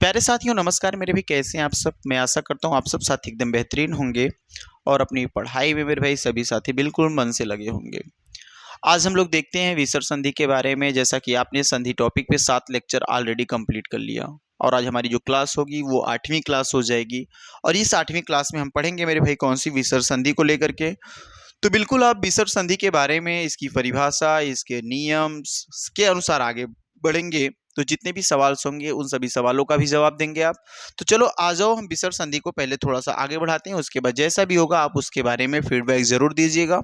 प्यारे साथियों नमस्कार। मेरे भी कैसे हैं आप सब। मैं आशा करता हूँ आप सब साथी एकदम बेहतरीन होंगे और अपनी पढ़ाई में मेरे भाई सभी साथी बिल्कुल मन से लगे होंगे। आज हम लोग देखते हैं विसर्ग संधि के बारे में। जैसा कि आपने संधि टॉपिक पे 7 लेक्चर ऑलरेडी कंप्लीट कर लिया और आज हमारी जो क्लास होगी वो 8वीं क्लास हो जाएगी और इस 8वीं क्लास में हम पढ़ेंगे मेरे भाई कौन सी विसर्ग संधि को लेकर के। तो बिल्कुल आप विसर्ग संधि के बारे में, इसकी परिभाषा, इसके नियम के अनुसार आगे बढ़ेंगे। तो जितने भी सवाल होंगे उन सभी सवालों का भी जवाब देंगे आप। तो चलो आ जाओ, हम विसर्ग संधि को पहले थोड़ा सा आगे बढ़ाते हैं, उसके बाद जैसा भी होगा आप उसके बारे में फीडबैक जरूर दीजिएगा।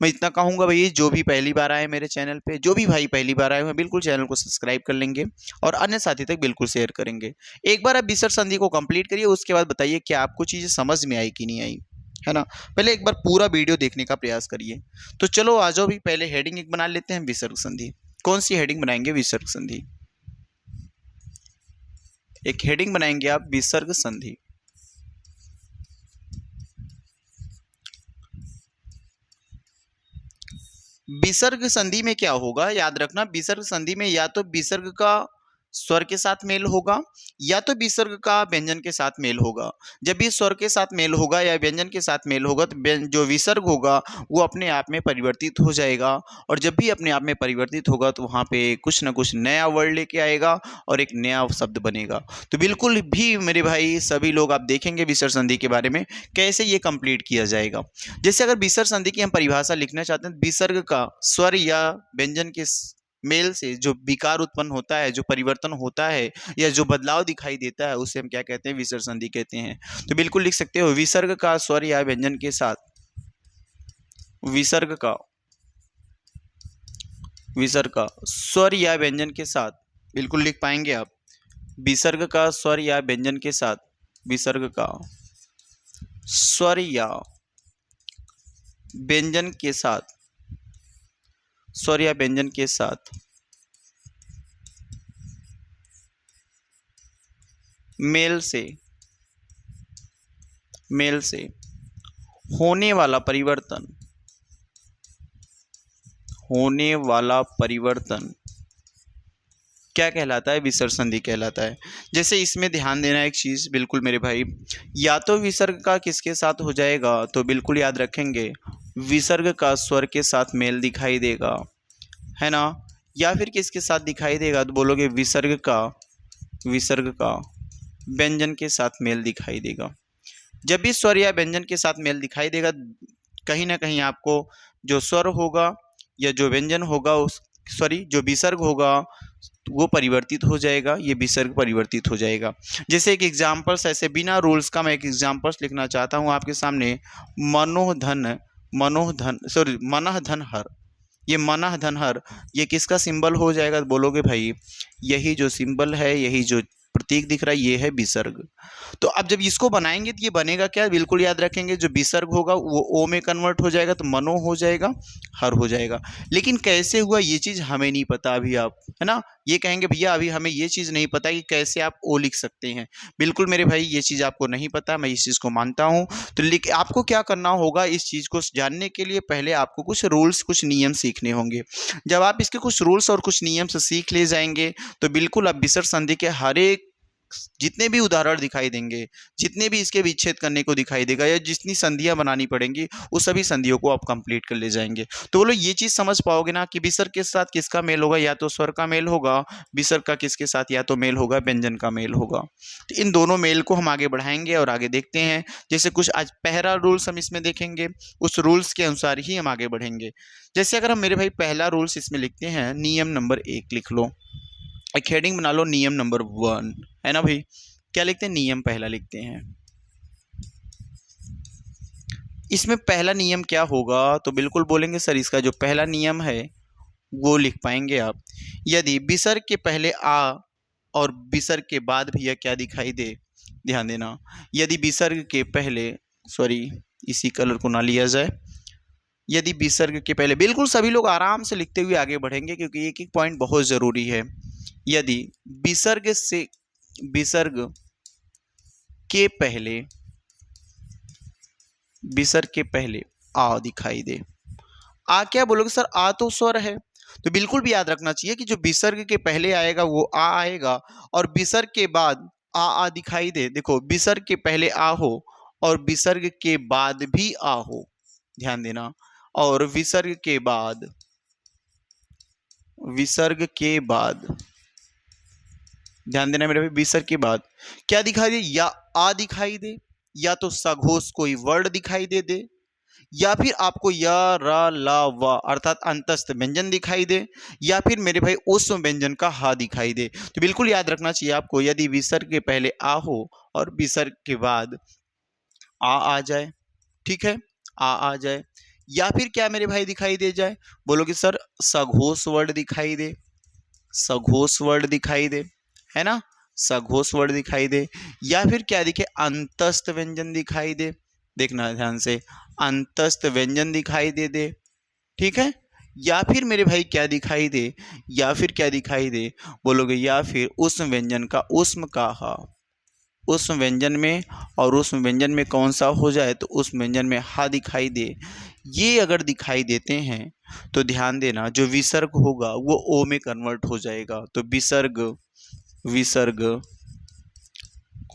मैं इतना कहूंगा भाई, जो भी पहली बार आए मेरे चैनल पे, जो भी भाई पहली बार आए हैं बिल्कुल चैनल को सब्सक्राइब कर लेंगे और अन्य साथी तक बिल्कुल शेयर करेंगे। एक बार आप विसर्ग संधि को कंप्लीट करिए, उसके बाद बताइए क्या आपको चीजें समझ में आई कि नहीं आई, है ना। पहले एक बार पूरा वीडियो देखने का प्रयास करिए। तो चलो आ जाओ भी, पहले हेडिंग एक बना लेते हैं विसर्ग संधि। कौन सी हेडिंग बनाएंगे? विसर्ग संधि। एक हेडिंग बनाएंगे आप, विसर्ग संधि। विसर्ग संधि में क्या होगा, याद रखना, विसर्ग संधि में या तो विसर्ग का स्वर के साथ मेल होगा या तो विसर्ग का व्यंजन के साथ मेल होगा। जब भी स्वर के साथ मेल होगा या व्यंजन के साथ मेल होगा तो जो विसर्ग होगा वो अपने आप में परिवर्तित हो जाएगा और जब भी अपने आप में परिवर्तित होगा तो वहाँ पे कुछ ना कुछ नया वर्ड लेके आएगा और एक नया शब्द बनेगा। तो बिल्कुल भी मेरे भाई सभी लोग आप देखेंगे विसर्ग संधि के बारे में कैसे ये कंप्लीट किया जाएगा। जैसे अगर विसर्ग संधि की हम परिभाषा लिखना चाहते हैं, विसर्ग का स्वर या व्यंजन के मेल से जो विकार उत्पन्न होता है, जो परिवर्तन होता है या जो बदलाव दिखाई देता है उसे हम क्या कहते हैं? विसर्ग संधि कहते हैं। तो बिल्कुल लिख सकते हो, विसर्ग का स्वर या व्यंजन के साथ, विसर्ग का स्वर या व्यंजन के साथ, बिल्कुल लिख पाएंगे आप, विसर्ग का स्वर या व्यंजन के साथ, विसर्ग का स्वर या व्यंजन के साथ, स्वर या व्यंजन के साथ मेल से होने वाला परिवर्तन क्या कहलाता है? विसर्ग संधि कहलाता है। जैसे इसमें ध्यान देना एक चीज बिल्कुल मेरे भाई, या तो विसर्ग का किसके साथ हो जाएगा, तो बिल्कुल याद रखेंगे विसर्ग का स्वर के साथ मेल दिखाई देगा, है ना। या फिर किसके साथ दिखाई देगा, तो बोलोगे विसर्ग का व्यंजन के साथ मेल दिखाई देगा। जब भी स्वर या व्यंजन के साथ मेल दिखाई देगा कहीं ना कहीं आपको जो स्वर होगा या जो व्यंजन होगा जो विसर्ग होगा वो परिवर्तित हो जाएगा, ये विसर्ग परिवर्तित हो जाएगा। जैसे एक एग्जाम्पल्स, ऐसे बिना रूल्स का मैं एक एग्जाम्पल्स लिखना चाहता हूँ आपके सामने। मनः धन हर, ये मनः धन हर, ये किसका सिंबल हो जाएगा? तो बोलोगे भाई यही जो सिंबल है, यही जो प्रतीक दिख रहा है ये है विसर्ग। तो अब जब इसको बनाएंगे तो ये बनेगा क्या? बिल्कुल याद रखेंगे, जो विसर्ग होगा वो ओ में कन्वर्ट हो जाएगा तो मनो हो जाएगा, हर हो जाएगा। लेकिन कैसे हुआ ये चीज हमें नहीं पता अभी, आप है ना ये कहेंगे भैया अभी हमें ये चीज नहीं पता कि कैसे आप ओ लिख सकते हैं। बिल्कुल मेरे भाई ये चीज आपको नहीं पता, मैं इस चीज को मानता हूँ। तो आपको क्या करना होगा, इस चीज को जानने के लिए पहले आपको कुछ रूल्स, कुछ नियम सीखने होंगे। जब आप इसके कुछ रूल्स और कुछ नियम से सीख ले जाएंगे तो बिल्कुल आप विसर्ग संधि के हर एक जितने भी उदाहरण दिखाई देंगे, जितने भी इसके विच्छेद करने को दिखाई देगा या जितनी संधियां बनानी पड़ेंगी उस सभी संधियों को आप कंप्लीट कर ले जाएंगे। तो बोलो ये चीज समझ पाओगे ना कि विसर्ग के साथ किसका मेल होगा, या तो स्वर का मेल होगा, विसर्ग का किसके साथ या तो मेल होगा, व्यंजन का मेल होगा। तो इन दोनों मेल को हम आगे बढ़ाएंगे और आगे देखते हैं। जैसे कुछ आज पहला रूल्स हम इसमें देखेंगे, उस रूल्स के अनुसार ही हम आगे बढ़ेंगे। जैसे अगर हम मेरे भाई पहला रूल्स इसमें लिखते हैं, नियम नंबर 1 लिख लो, एक हेडिंग बना लो नियम नंबर 1, है ना भाई। क्या लिखते हैं? नियम पहला लिखते हैं। इसमें पहला नियम क्या होगा, तो बिल्कुल बोलेंगे सर इसका जो पहला नियम है वो लिख पाएंगे आप, यदि विसर्ग के पहले आ और विसर्ग के बाद भैया क्या दिखाई दे, ध्यान देना, यदि विसर्ग के पहले, सॉरी इसी कलर को ना लिया जाए, यदि विसर्ग के पहले, बिल्कुल सभी लोग आराम से लिखते हुए आगे बढ़ेंगे क्योंकि एक एक पॉइंट बहुत जरूरी है। यदि विसर्ग के पहले आ दिखाई दे, आ क्या बोलोगे सर? आ तो स्वर है, तो बिल्कुल भी याद रखना चाहिए कि जो विसर्ग के पहले आएगा वो आ आएगा और विसर्ग के बाद आ दिखाई दे, देखो विसर्ग के पहले आ हो और विसर्ग के बाद भी आ हो, ध्यान देना, और विसर्ग के बाद ध्यान देना मेरे भाई, विसर्ग के बाद क्या दिखाई दे, या आ दिखाई दे, या तो सघोष कोई वर्ड दिखाई दे, या फिर आपको य र ल व अर्थात अंतस्थ व्यंजन दिखाई दे, या फिर मेरे भाई उस व्यंजन का हा दिखाई दे। तो बिल्कुल याद रखना चाहिए आपको, यदि विसर्ग के पहले आ हो और विसर्ग के बाद आ जाए, ठीक है, आ जाए, या फिर क्या मेरे भाई दिखाई दे जाए, बोलोगे सर सघोष वर्ड दिखाई दे, सघोष वर्ड दिखाई दे, है ना, सघोष वर्ड दिखाई दे, या फिर क्या दिखे, अंतस्थ व्यंजन दिखाई दे, देखना ध्यान से, अंतस्थ व्यंजन दिखाई दे, ठीक है, या फिर मेरे भाई क्या दिखाई दे, या फिर क्या दिखाई दे, बोलोगे या फिर उस व्यंजन का उस्म का हा, उस व्यंजन में, और उस व्यंजन में कौन सा हो जाए, तो उस व्यंजन में हा दिखाई दे, ये अगर दिखाई देते हैं तो ध्यान देना जो विसर्ग होगा वो ओ में कन्वर्ट हो जाएगा। तो विसर्ग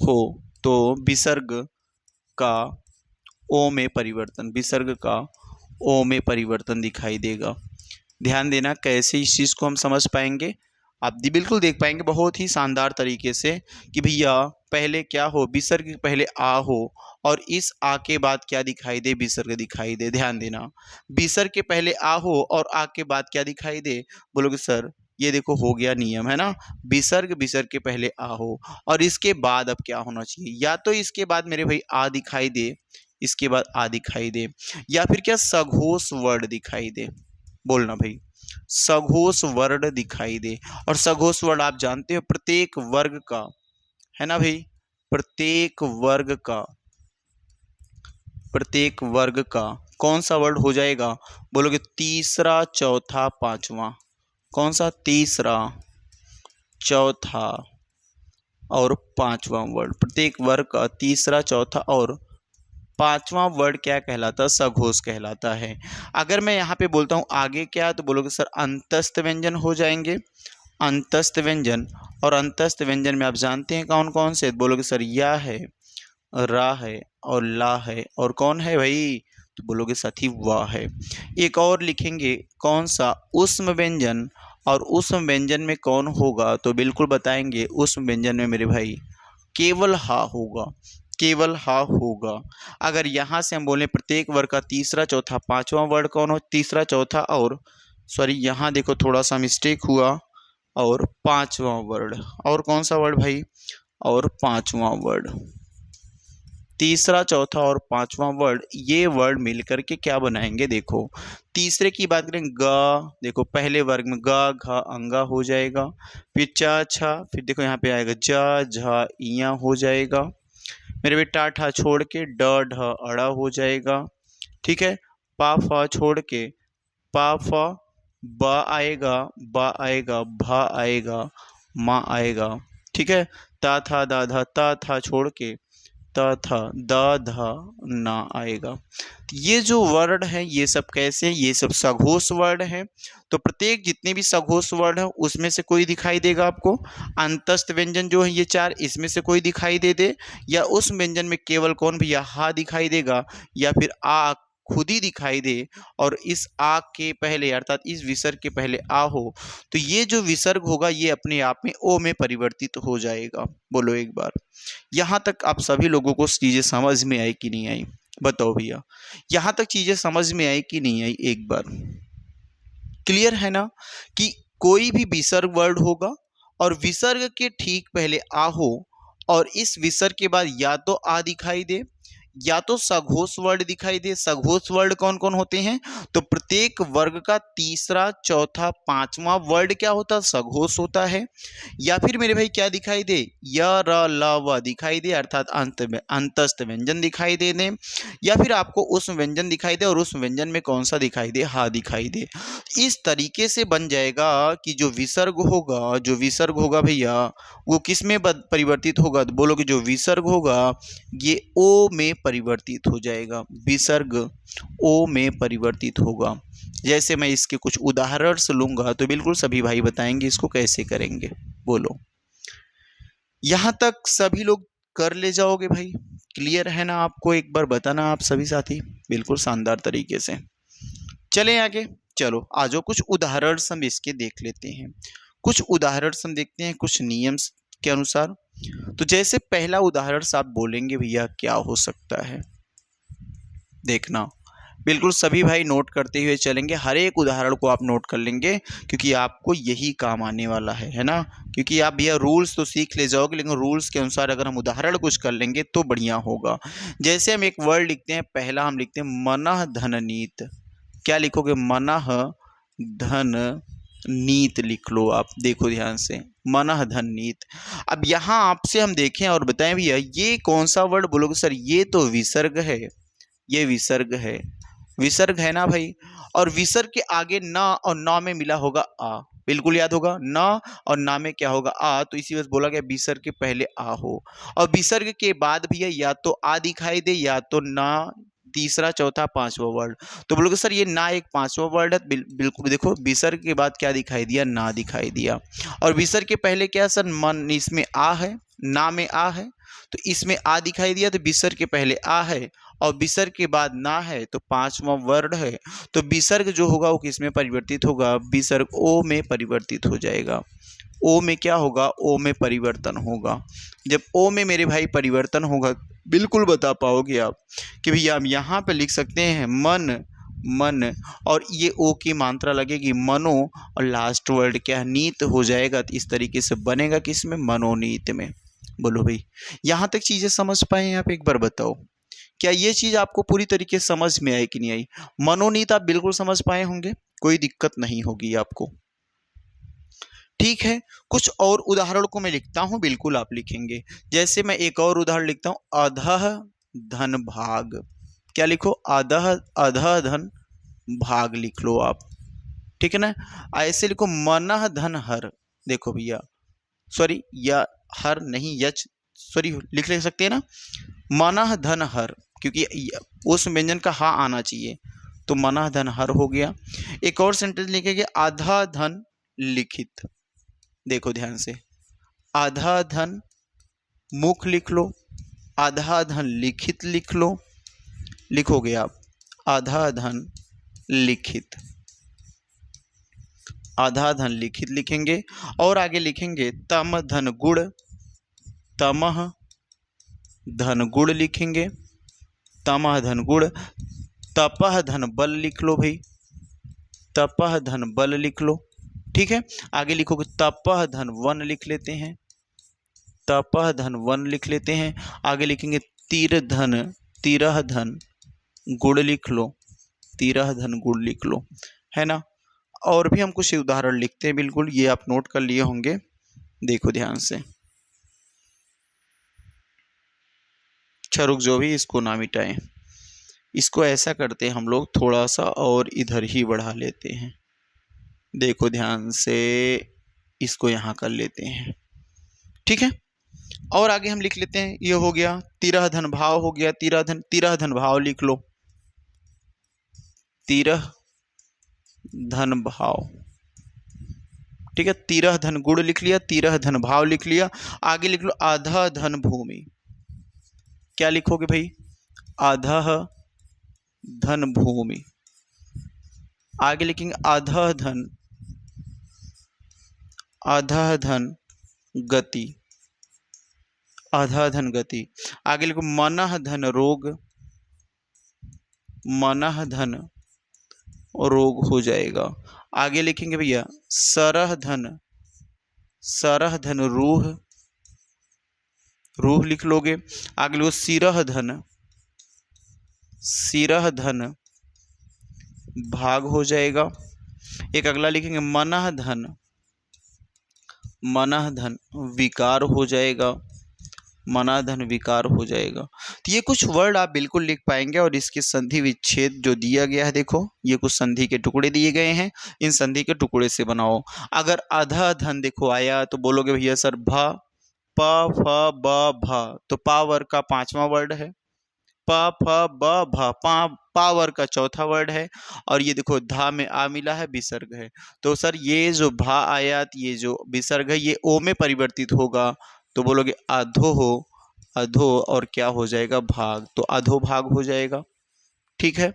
हो तो विसर्ग का ओ में परिवर्तन, विसर्ग का ओ में परिवर्तन दिखाई देगा। ध्यान देना कैसे इस चीज़ को हम समझ पाएंगे, आप बिल्कुल देख पाएंगे बहुत ही शानदार तरीके से कि भैया पहले क्या हो, विसर्ग के पहले आ हो और इस आ के बाद क्या दिखाई दे, विसर्ग दिखाई दे। ध्यान देना, विसर्ग के पहले आ हो और आ के बाद क्या दिखाई दे, बोलोगे सर ये देखो हो गया नियम, है ना, विसर्ग के पहले आ हो और इसके बाद अब क्या होना चाहिए, या तो इसके बाद मेरे भाई आ दिखाई दे, इसके बाद आ दिखाई दे, या फिर क्या सघोष वर्ड दिखाई दे, बोलना भाई सघोष वर्ड दिखाई दे। और सघोष वर्ड आप जानते हो प्रत्येक वर्ग का, है ना भाई, प्रत्येक वर्ग का कौन सा वर्ड हो जाएगा, बोलोगे तीसरा चौथा पांचवा, कौन सा, तीसरा चौथा और पांचवा वर्ड, प्रत्येक वर्ग का तीसरा चौथा और पांचवा वर्ड क्या कहलाता है, सघोष कहलाता है। अगर मैं यहाँ पे बोलता हूँ आगे क्या, तो बोलोगे सर अंतस्थ व्यंजन हो जाएंगे, अंतस्थ व्यंजन, और अंतस्थ व्यंजन में आप जानते हैं कौन कौन से, बोलोगे सर या है, रा है और ला है, और कौन है भाई, तो बोलोगे साथी वाह है। एक और लिखेंगे कौन सा, उष्म व्यंजन, और उष्म व्यंजन में कौन होगा, तो बिल्कुल बताएंगे उष्म व्यंजन में मेरे भाई केवल हा होगा, केवल हा होगा। अगर यहाँ से हम बोलें प्रत्येक वर्ग का तीसरा चौथा पांचवा वर्ड कौन हो, तीसरा चौथा और सॉरी यहाँ देखो थोड़ा सा मिस्टेक हुआ, और पांचवा वर्ड, और कौन सा वर्ड भाई, और पांचवा वर्ड, तीसरा चौथा और पांचवा वर्ड, ये वर्ड मिलकर के क्या बनाएंगे, देखो तीसरे की बात करें ग, देखो पहले वर्ग में ग घ अंगा हो जाएगा, फिर च छ, फिर देखो यहाँ पे आएगा ज झ इया हो जाएगा, मेरे भी टा ठा छोड़ के ड ढ अड़ा हो जाएगा, ठीक है, पा फा छोड़ के पा फ ब आएगा, ब आएगा, भ आएगा, मा आएगा, ठीक है, ता था दा धा ता था छोड़ के त था द ध ना आएगा। ये जो वर्ड है ये सब कैसे हैं, ये सब सघोष वर्ड हैं। तो प्रत्येक जितने भी सघोष वर्ड हैं उसमें से कोई दिखाई देगा आपको, अंतस्थ व्यंजन जो है ये चार, इसमें से कोई दिखाई दे, या उस व्यंजन में केवल कौन भैया हा दिखाई देगा, या फिर आ खुद ही दिखाई दे, और इस आ के पहले अर्थात इस विसर्ग के पहले आ हो, तो ये जो विसर्ग होगा ये अपने आप में ओ में परिवर्तित हो जाएगा। बोलो एक बार, यहाँ तक आप सभी लोगों को चीजें समझ में आई कि नहीं आई, बताओ भैया, यहाँ तक चीजें समझ में आई कि नहीं आई, एक बार क्लियर है ना, कि कोई भी विसर्ग वर्ड होगा और विसर्ग के ठीक पहले आ हो, और इस विसर्ग के बाद या तो आ दिखाई दे या तो सघोष वर्ड दिखाई दे। सघोष वर्ड कौन कौन होते हैं, तो प्रत्येक वर्ग का तीसरा चौथा पांचवा वर्ड क्या होता है, सघोष होता है। या फिर मेरे भाई क्या दिखाई दे, य र ल व दिखाई दे, अर्थात अंतस्थ व्यंजन दिखाई दे दें, या फिर आपको उस व्यंजन दिखाई दे और उस व्यंजन में कौन सा दिखाई दे, हा दिखाई दे। इस तरीके से बन जाएगा कि जो विसर्ग होगा भैया वो किस में परिवर्तित होगा, तो बोलोगे जो विसर्ग होगा ये ओ में परिवर्तित हो जाएगा, विसर्ग ओ में परिवर्तित होगा। जैसे मैं इसके कुछ उदाहरण लूंगा तो बिल्कुल सभी भाई बताएंगे इसको कैसे करेंगे, बोलो। यहाँ तक सभी लोग कर ले जाओगे भाई? क्लियर है ना आपको? एक बार बताना आप सभी साथी, बिल्कुल शानदार तरीके से। चलें आगे। चलो आ जाओ, कुछ उदाहरण हम इसके देख लेते हैं। कुछ उदाहरण हम देखते हैं कुछ नियम के अनुसार। तो जैसे पहला उदाहरण आप बोलेंगे भैया क्या हो सकता है, देखना बिल्कुल सभी भाई नोट करते हुए चलेंगे, हर एक उदाहरण को आप नोट कर लेंगे क्योंकि आपको यही काम आने वाला है ना। क्योंकि आप भैया रूल्स तो सीख ले जाओगे, लेकिन रूल्स के अनुसार अगर हम उदाहरण कुछ कर लेंगे तो बढ़िया होगा। जैसे हम एक वर्ड लिखते हैं, पहला हम लिखते हैं मनः धन नीत। क्या लिखोगे? मनः धन नीत लिख लो आप, देखो ध्यान से, मनः धन नीत। अब यहाँ आपसे हम देखें और बताएं भैया ये कौन सा वर्ड बोलोगे? सर ये तो विसर्ग है, ये विसर्ग है, विसर्ग है ना भाई। और विसर्ग के आगे न और न में मिला होगा आ, बिल्कुल याद होगा, न और ना में क्या होगा? आ। तो इसी वजह से बोला गया विसर्ग के पहले आ हो। और विसर्ग के बाद भैया या तो आ दिखाई दे या तो ना, तीसरा चौथा पांचवा वर्ड। तो बोलोगे सर ये ना एक पांचवा वर्ड है, बिल्कुल देखो विसर्ग के बाद क्या दिखाई दिया? ना दिखाई दिया। और विसर्ग के पहले क्या सर? मन, इसमें आ है, ना में आ है, तो इसमें आ दिखाई दिया, तो विसर्ग के पहले आ है और विसर्ग के बाद ना है, तो पांचवा वर्ड है। तो विसर्ग जो होगा वो किस में परिवर्तित होगा? विसर्ग ओ में परिवर्तित हो जाएगा। ओ में क्या होगा? ओ में परिवर्तन होगा। जब ओ में मेरे भाई परिवर्तन होगा, बिल्कुल बता पाओगे आप कि भैया हम यहाँ पे लिख सकते हैं मन, मन, और ये ओ की मात्रा लगेगी मनो, और लास्ट वर्ड क्या है? नीत हो जाएगा। तो इस तरीके से बनेगा किस में? मनोनीत में। बोलो भाई यहाँ तक चीजें समझ पाए आप? एक बार बताओ क्या ये चीज आपको पूरी तरीके से समझ में आई कि नहीं आई? मनोनीत आप बिल्कुल समझ पाए होंगे, कोई दिक्कत नहीं होगी आपको। ठीक है, कुछ और उदाहरण को मैं लिखता हूं, बिल्कुल आप लिखेंगे। जैसे मैं एक और उदाहरण लिखता हूं, अधः धन भाग। क्या लिखो? अधः, अधः धन भाग लिख लो आप, ठीक है ना। ऐसे लिखो मनः धन हर। देखो भैया सॉरी, या हर नहीं, यच सॉरी लिख ले सकते हैं ना, मनः धन हर, क्योंकि उस व्यंजन का हा आना चाहिए, तो मनः धन हर हो गया। एक और सेंटेंस लिखेंगे आधा धन लिखित। देखो ध्यान से, आधा धन मुख लिख लो, आधा धन लिखित लिख लो, लिखोगे आप आधा धन लिखित, आधा धन लिखित लिखेंगे। और आगे लिखेंगे तम धन गुड़, तमह धन गुड़ लिखेंगे, तमह धन गुड़। तपह धन बल लिख लो भाई, तपह धन बल लिख लो, ठीक है। आगे लिखोगे तपह धन वन लिख लेते हैं, तपह धन वन लिख लेते हैं। आगे लिखेंगे तीर धन, तिरह धन गुड़ लिख लो, तिरह धन गुड़ लिख लो, है ना। और भी हम कुछ उदाहरण लिखते हैं, बिल्कुल ये आप नोट कर लिए होंगे, देखो ध्यान से। अच्छा रुक जो भी, इसको ना मिटाएं, इसको ऐसा करते हैं हम लोग, थोड़ा सा और इधर ही बढ़ा लेते हैं, देखो ध्यान से, इसको यहाँ कर लेते हैं, ठीक है। और आगे हम लिख लेते हैं, ये हो गया तिरह धन भाव हो गया, तिरह धन भाव लिख लो, तिरह धन भाव, ठीक है। तिरह धन गुड़ लिख लिया, तिरह धन भाव लिख लिया। आगे लिख लो आधा धन भूमि। क्या लिखोगे भाई? आधा धन भूमि। आगे लिखेंगे आधा धन, आधा धन गति, आधा धन गति। आगे लिखो मनः धन रोग, मनः धन रोग हो जाएगा। आगे लिखेंगे भैया सरह धन, सरह धन रूह, रूह लिख लोगे। आगे लिखो सिरह धन, सिरह धन भाग हो जाएगा। एक अगला लिखेंगे मनः धन, मनः धन विकार हो जाएगा, मनः धन विकार हो जाएगा। तो ये कुछ वर्ड आप बिल्कुल लिख पाएंगे, और इसके संधि विच्छेद जो दिया गया है, देखो ये कुछ संधि के टुकड़े दिए गए हैं, इन संधि के टुकड़े से बनाओ। अगर आधा धन देखो आया तो बोलोगे भैया सर भ, प फ ब भ, तो पावर का पांचवा वर्ड है, प फ ब भ, पावर का चौथा वर्ड है। और ये देखो धा में आ मिला है, विसर्ग है। तो सर ये जो भा आया, ये जो विसर्ग है, ये ओ में परिवर्तित होगा, तो बोलोगे अधो हो, अधो और क्या हो जाएगा भाग, तो अधो भाग हो जाएगा। ठीक है,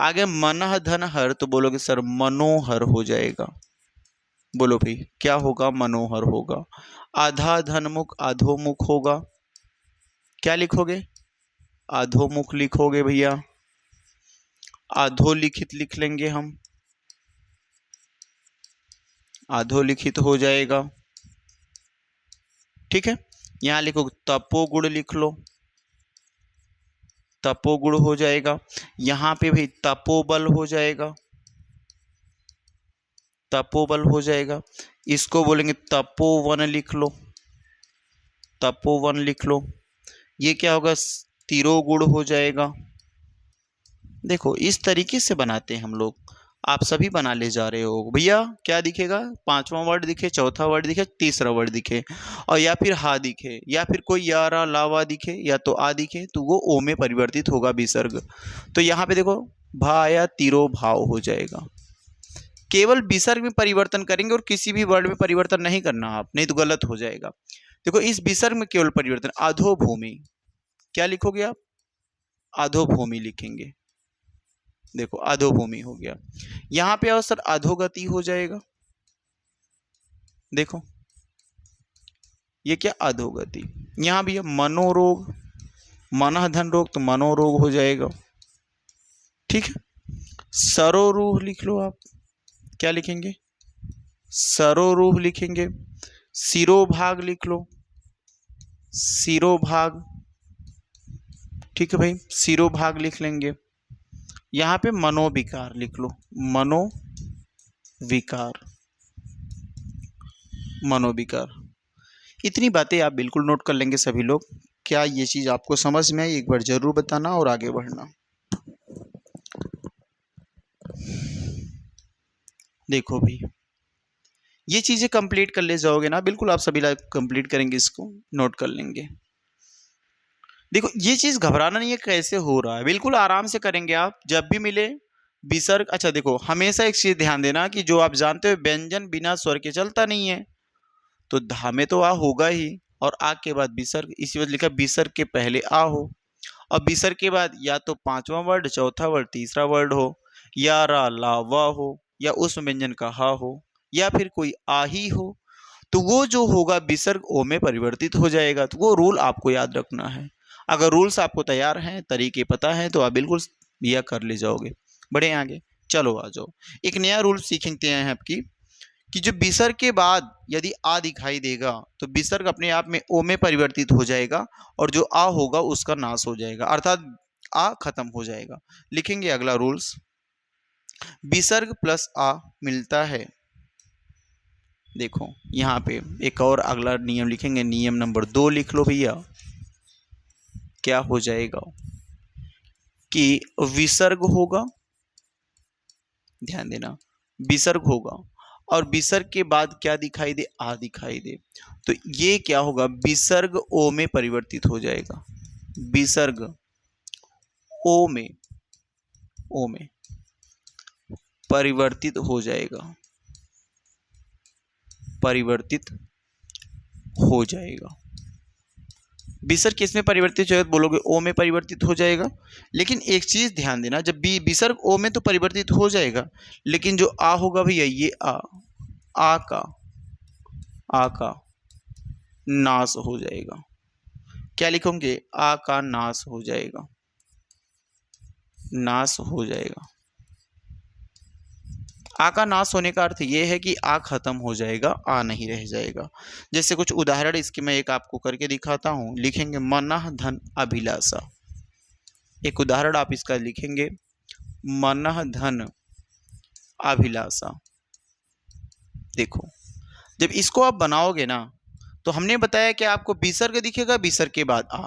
आगे मनः धन हर, तो बोलोगे सर मनोहर हो जाएगा। बोलो भाई क्या होगा, मनोहर होगा। आधा धनमुख अधोमुख होगा, क्या लिखोगे, अधोमुख लिखोगे भैया। अधोलिखित लिख लेंगे हम, अधोलिखित हो जाएगा। ठीक है, यहां लिखो तपोगुण लिख लो, तपोगुण हो जाएगा। यहां पे भी तपोबल हो जाएगा, तपोबल हो जाएगा। इसको बोलेंगे तपोवन लिख लो, तपोवन लिख लो। ये क्या होगा, तिरोगुण हो जाएगा। देखो इस तरीके से बनाते हैं हम लोग, आप सभी बना ले जा रहे हो भैया। क्या दिखेगा, पांचवा वर्ड दिखे, चौथा वर्ड दिखे, तीसरा वर्ड दिखे, और या फिर हा दिखे, या फिर कोई या रा लावा दिखे, या तो आ दिखे, तो वो ओ में परिवर्तित होगा विसर्ग। तो यहाँ पे देखो भा या तिरो भाव हो जाएगा। केवल विसर्ग में परिवर्तन करेंगे और किसी भी वर्ड में परिवर्तन नहीं करना आप, नहीं तो गलत हो जाएगा। देखो इस विसर्ग में केवल परिवर्तन, अधोभूमि, क्या लिखोगे आप, अधोभूमि लिखेंगे। देखो अधोभूमि हो गया। यहां पे आओ सर, अधोगति हो जाएगा। देखो ये क्या, अधोगति। यहां भी है मनोरोग, मनः धन रोग, तो मनोरोग हो जाएगा। ठीक है, सरोरूह लिख लो आप, क्या लिखेंगे, सरोरूह लिखेंगे। सिरोभाग लिख लो, सिरोभाग। ठीक है भाई, सिरोभाग लिख लेंगे। यहां पे मनोविकार लिख लो, मनोविकार, मनोविकार। इतनी बातें आप बिल्कुल नोट कर लेंगे सभी लोग। क्या ये चीज आपको समझ में आई, एक बार जरूर बताना और आगे बढ़ना। देखो भाई ये चीजें कंप्लीट कर ले जाओगे ना, बिल्कुल आप सभी लोग कंप्लीट करेंगे, इसको नोट कर लेंगे। देखो ये चीज घबराना नहीं है कैसे हो रहा है, बिल्कुल आराम से करेंगे आप, जब भी मिले विसर्ग। अच्छा देखो हमेशा एक चीज ध्यान देना कि जो आप जानते हो व्यंजन बिना स्वर के चलता नहीं है, तो धा में तो आ होगा ही, और आ के बाद विसर्ग, इसी वजह लिखा विसर्ग के पहले आ हो, और विसर्ग के बाद या तो पांचवा वर्ड, चौथा वर्ड, तीसरा वर्ड हो, या रा ला वा हो, या उस व्यंजन का हा हो, या फिर कोई आ ही हो, तो वो जो होगा विसर्ग ओ में परिवर्तित हो जाएगा। तो वो रूल आपको याद रखना है। अगर रूल्स आपको तैयार हैं, तरीके पता है, तो आप बिल्कुल यह कर ले जाओगे। बढ़े आगे, चलो आ जाओ। एक नया रूल सीखते हैं आपकी, कि जो विसर्ग के बाद यदि आ दिखाई देगा तो विसर्ग अपने आप में ओ में परिवर्तित हो जाएगा, और जो आ होगा उसका नाश हो जाएगा, अर्थात आ खत्म हो जाएगा। लिखेंगे अगला रूल्स, विसर्ग प्लस आ मिलता है। देखो यहाँ पे एक और अगला नियम लिखेंगे, नियम नंबर 2 लिख लो भैया। क्या हो जाएगा कि विसर्ग होगा, ध्यान देना, विसर्ग होगा, और विसर्ग के बाद क्या दिखाई दे, आ दिखाई दे, तो ये क्या होगा, विसर्ग ओ में परिवर्तित हो जाएगा। विसर्ग ओ में, ओ में परिवर्तित हो जाएगा, परिवर्तित हो जाएगा। विसर्ग किस में परिवर्तित हो जाएगा, बोलोगे ओ में परिवर्तित हो जाएगा। लेकिन एक चीज ध्यान देना, जब विसर्ग ओ में तो परिवर्तित हो जाएगा, लेकिन जो आ होगा भैया, ये आ का नाश हो जाएगा। क्या लिखोगे, आ का नाश हो जाएगा, नाश हो जाएगा। आ का नाश होने का अर्थ ये है कि आ खत्म हो जाएगा, आ नहीं रह जाएगा। जैसे कुछ उदाहरण इसके मैं एक आपको करके दिखाता हूं। लिखेंगे मनः धन अभिलाषा, एक उदाहरण आप इसका लिखेंगे, मनः धन अभिलाषा। देखो जब इसको आप बनाओगे ना, तो हमने बताया कि आपको विसर्ग दिखेगा, विसर्ग के बाद आ,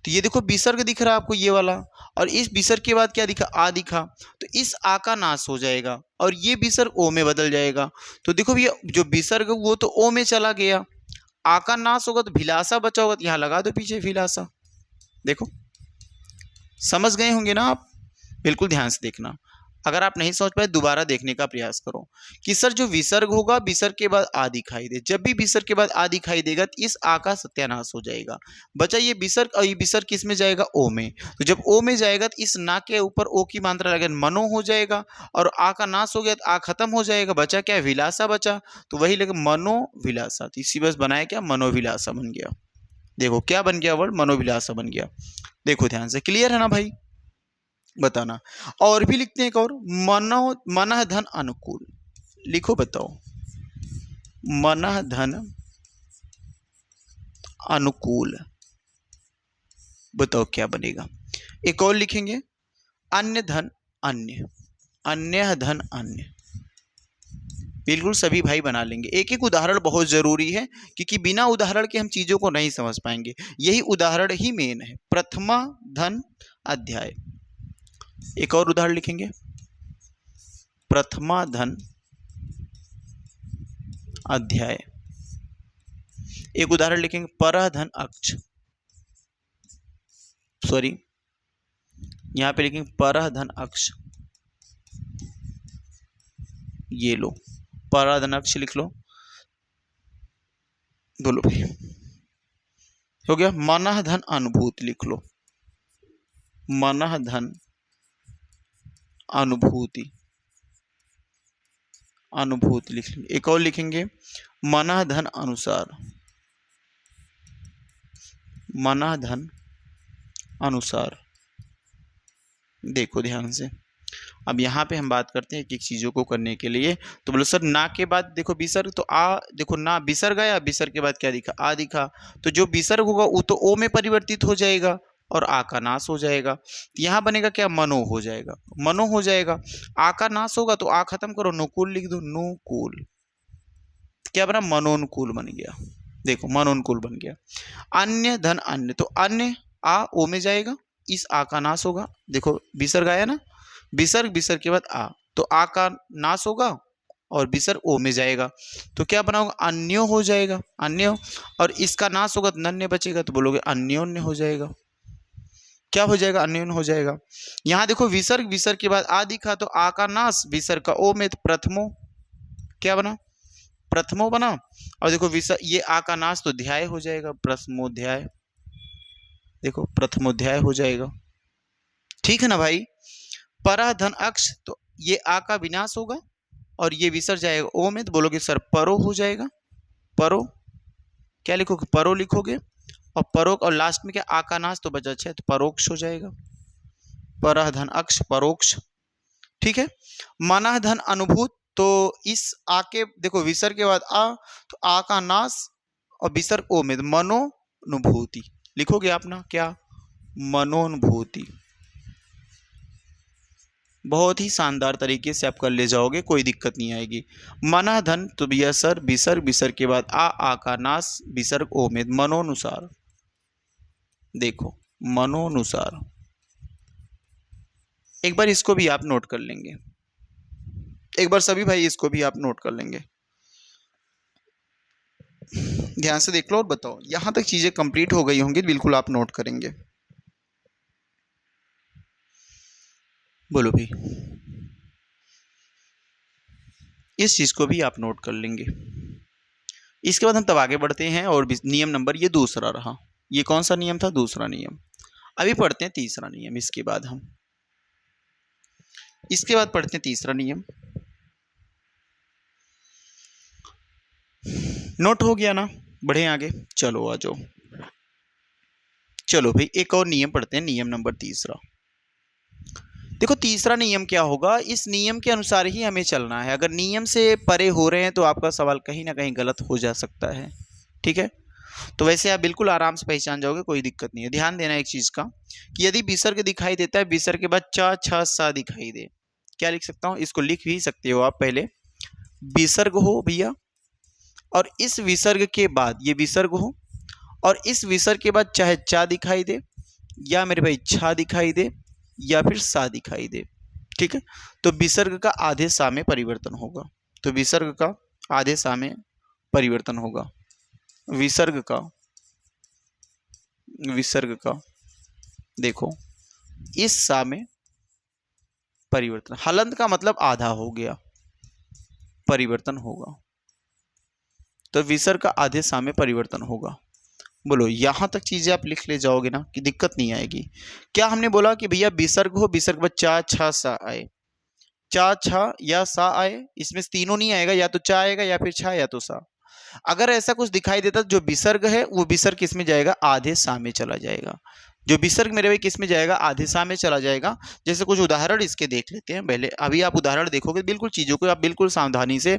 तो ये देखो विसर्ग दिख रहा है आपको ये वाला, और इस विसर्ग के बाद क्या दिखा, आ दिखा, तो इस आ का नाश हो जाएगा और ये विसर्ग ओ में बदल जाएगा। तो देखो भैया जो विसर्ग वो तो ओ में चला गया, आ का नाश होगा तो भिलासा बचा होगा, तो यहाँ लगा दो पीछे भिलासा। देखो समझ गए होंगे ना आप, बिल्कुल ध्यान से देखना। अगर आप नहीं समझ पाए दोबारा देखने का प्रयास करो कि सर जो विसर्ग होगा, विसर्ग के बाद आ दिखाई दे, जब भी विसर्ग के बाद आ दिखाई देगा तो इस आ का सत्यानाश हो जाएगा। बचा ये विसर्ग, और ये विसर्ग किस में जाएगा, ओ में। तो जब ओ में जाएगा तो इस ना के ऊपर ओ की मात्रा लगे मनो हो जाएगा, और आ का नाश हो गया तो आ खत्म हो जाएगा। बचा क्या, विलासा बचा, तो वही लगे मनोविलासा। तो इसी बस बनाया क्या, मनोविलासा बन गया। देखो क्या बन गया वर्ड, मनोविलासा बन गया। देखो ध्यान से, क्लियर है ना भाई, बताना। और भी लिखते हैं एक और, मनो मनः धन अनुकूल। लिखो बताओ, मनः धन अनुकूल, बताओ क्या बनेगा। एक और लिखेंगे, अन्य धन अन्य, अन्य धन अन्य। बिल्कुल सभी भाई बना लेंगे। एक एक उदाहरण बहुत जरूरी है, क्योंकि बिना उदाहरण के हम चीजों को नहीं समझ पाएंगे। यही उदाहरण ही मेन है। प्रथमा धन अध्याय, एक और उदाहरण लिखेंगे, प्रथमा धन अध्याय। एक उदाहरण लिखेंगे, परः धन अक्ष, सॉरी यहां पे लिखेंगे परः धन अक्ष। ये लो, परः धन अक्ष लिख लो। बोलो भाई, हो गया। मनः धन अनुभूति लिख लो, मनः धन अनुभूति, अनुभूति लिख लेंगे। एक और लिखेंगे, मनः धन अनुसार, मनः धन अनुसार। देखो ध्यान से, अब यहाँ पे हम बात करते हैं एक एक चीजों को करने के लिए। तो बोलो सर ना के बाद देखो विसर्ग, तो आ देखो ना विसर्ग आया, विसर्ग के बाद क्या दिखा, आ दिखा। तो जो विसर्ग होगा वो तो ओ में परिवर्तित हो जाएगा और आ का नाश हो जाएगा। तो यहाँ बनेगा क्या, मनो हो जाएगा, मनो हो जाएगा। आ का नाश होगा तो आ खत्म करो, नुकूल लिख दो, नुकूल। क्या बना, मनोनुकूल बन गया। देखो मनोनुकूल बन गया। अन्य धन अन्य, तो अन्य आ ओ में जाएगा, इस आ का नाश होगा। देखो विसर्ग आया ना, विसर्ग, विसर्ग के बाद आ, तो आ का नाश होगा और विसर्ग ओ में जाएगा। तो क्या बना होगा, अन्यो हो जाएगा, अन्यो। और इसका नाश होगा तो नन्य बचेगा, तो बोलोगे अन्योन्य हो जाएगा। क्या हो जाएगा, अन्योन्य हो जाएगा। यहाँ देखो विसर्ग, विसर्ग के बाद आ दिखा, तो आ का नाश, विसर्ग का ओ में, तो प्रथमो क्या बना, प्रथमो बना। और देखो विसर्ग, ये आ का नाश तो ध्याय हो जाएगा, प्रथमोध्याय। देखो प्रथमोध्याय हो जाएगा। ठीक है ना भाई। परः धन अक्ष, तो ये आ का विनाश होगा और ये विसर्ग जाएगा ओ में, तो बोलोगे सर परो हो जाएगा। परो क्या लिखोगे, परो लिखोगे। और परोक, और लास्ट में क्या, आ का नाश तो बचा अच्छा है, तो परोक्ष हो जाएगा। परः धन अक्ष, परोक्ष। ठीक है। मनः धन अनुभूत, तो इस आ के देखो विसर्ग के बाद आ, तो आ का नाश और विसर्ग ओ में, मनोनुभूति लिखोगे आप ना, क्या, मनोनुभूति। बहुत ही शानदार तरीके से आप कर ले जाओगे, कोई दिक्कत नहीं आएगी। मनः धन, तो भैया सर विसर्ग, विसर्ग के बाद आ का नाश, विसर्ग ओ में, मनोनुसार। देखो मनोनुसार, एक बार इसको भी आप नोट कर लेंगे, एक बार सभी भाई इसको भी आप नोट कर लेंगे। ध्यान से देख लो और बताओ, यहां तक चीजें कंप्लीट हो गई होंगी, बिल्कुल आप नोट करेंगे। बोलो भाई, इस चीज को भी आप नोट कर लेंगे। इसके बाद हम तब आगे बढ़ते हैं, और नियम नंबर ये दूसरा रहा। ये कौन सा नियम था, दूसरा नियम। अभी पढ़ते हैं तीसरा नियम। इसके बाद हम इसके बाद पढ़ते हैं तीसरा नियम। नोट हो गया ना, बढ़े आगे, चलो आ जाओ। चलो भाई एक और नियम पढ़ते हैं, नियम नंबर तीसरा। देखो तीसरा नियम क्या होगा, इस नियम के अनुसार ही हमें चलना है। अगर नियम से परे हो रहे हैं तो आपका सवाल कहीं ना कहीं गलत हो जा सकता है। ठीक है, तो वैसे आप बिल्कुल आराम से पहचान जाओगे, कोई दिक्कत नहीं है। ध्यान देना एक चीज का, कि यदि विसर्ग दिखाई देता है, विसर्ग के बाद च छ सा दिखाई दे, क्या लिख सकता हूं, इसको लिख भी सकते हो आप। पहले विसर्ग हो भैया, और इस विसर्ग के बाद ये विसर्ग हो, और इस विसर्ग के बाद चाहे चा दिखाई दे, या मेरे भाई छा दिखाई दे, या फिर सा दिखाई दे। ठीक है, तो विसर्ग का आधे सा में परिवर्तन होगा। तो विसर्ग का आधे सा में परिवर्तन होगा। विसर्ग का देखो इस सा में परिवर्तन। हलंत का मतलब आधा हो गया, परिवर्तन होगा। तो विसर्ग का आधे सा में परिवर्तन होगा। बोलो यहां तक चीजें आप लिख ले जाओगे ना कि दिक्कत नहीं आएगी। क्या हमने बोला कि भैया विसर्ग हो, विसर्ग में चा छा सा आए, चा छा या सा आए, इसमें से तीनों नहीं आएगा, या तो चा आएगा या फिर छा या तो सा। अगर ऐसा कुछ दिखाई देता जो विसर्ग है वो विसर्ग किस में जाएगा, आधे सा में चला जाएगा। जो विसर्ग मेरे भाई किस में जाएगा, आधे सा में चला जाएगा। जैसे कुछ उदाहरण इसके देख लेते हैं पहले। अभी आप उदाहरण देखोगे बिल्कुल चीजों को आप बिल्कुल सावधानी से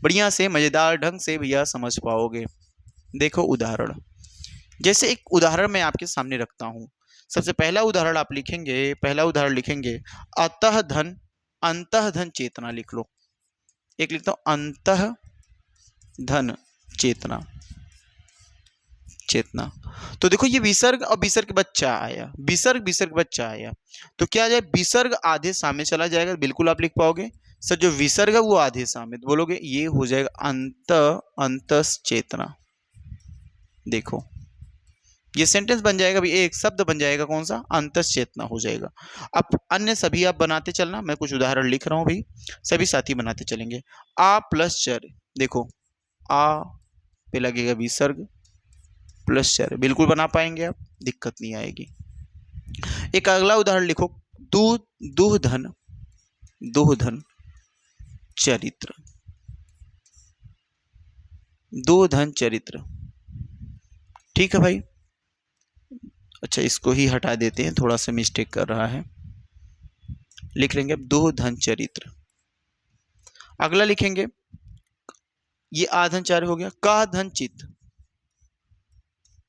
बढ़िया से मजेदार ढंग से भैया समझ पाओगे। देखो उदाहरण, जैसे एक उदाहरण मैं आपके सामने रखता हूं। सबसे पहला उदाहरण आप लिखेंगे, पहला उदाहरण लिखेंगे अतः धन, अंतः धन चेतना लिख लो। एक लिखता हूं अंतः धन चेतना, चेतना। तो देखो ये विसर्ग और विसर्ग बच्चा आया, विसर्ग विसर्ग बच्चा आया, तो क्या आ जाए, विसर्ग आधे सामने चला जाएगा, बिल्कुल आप लिख पाओगे सर। जो विसर्ग है वो आधे सामने, तो बोलोगे ये हो जाएगा अंत अंतस चेतना। देखो ये सेंटेंस बन जाएगा भी, एक शब्द बन जाएगा कौन सा, अंतस चेतना हो जाएगा। अब अन्य सभी आप बनाते चलना, मैं कुछ उदाहरण लिख रहा हूं भाई, सभी साथी बनाते चलेंगे। आ प्लस चर, देखो आ पे लगेगा विसर्ग प्लस चर, बिल्कुल बना पाएंगे आप, दिक्कत नहीं आएगी। एक अगला उदाहरण लिखो, दूध दुहधन, दुहधन चरित्र, दुहधन चरित्र। ठीक है भाई, अच्छा इसको ही हटा देते हैं, थोड़ा सा मिस्टेक कर रहा है, लिख लेंगे अब दुहधन चरित्र। अगला लिखेंगे, ये आधन चार हो गया, का धन चित,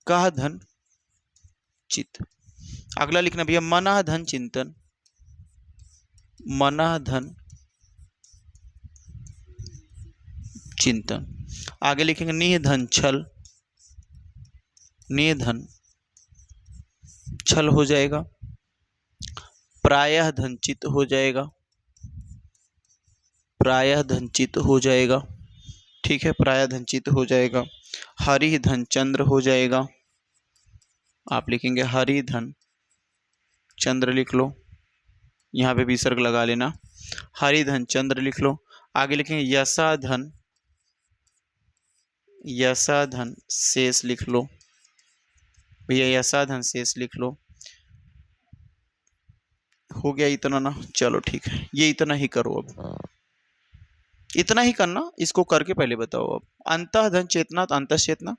का धन चित। अगला लिखना भैया मना धन चिंतन, मना धन चिंतन। आगे लिखेंगे निधन छल, निधन छल हो जाएगा। प्रायः धनचित हो जाएगा, प्रायः धनचित हो जाएगा। ठीक है, प्रायः धनचित हो जाएगा। हरि धन चंद्र हो जाएगा, आप लिखेंगे हरि धन चंद्र लिख लो, यहाँ पे विसर्ग लगा लेना, हरि धन चंद्र लिख लो। आगे लिखेंगे यशा धन, यशा धन शेष लिख लो भैया, यशा धन शेष लिख लो। हो गया इतना ना, चलो ठीक है, ये इतना ही करो, अब इतना ही करना, इसको करके पहले बताओ। अब अंतः धन चेतना, अंतः चेतना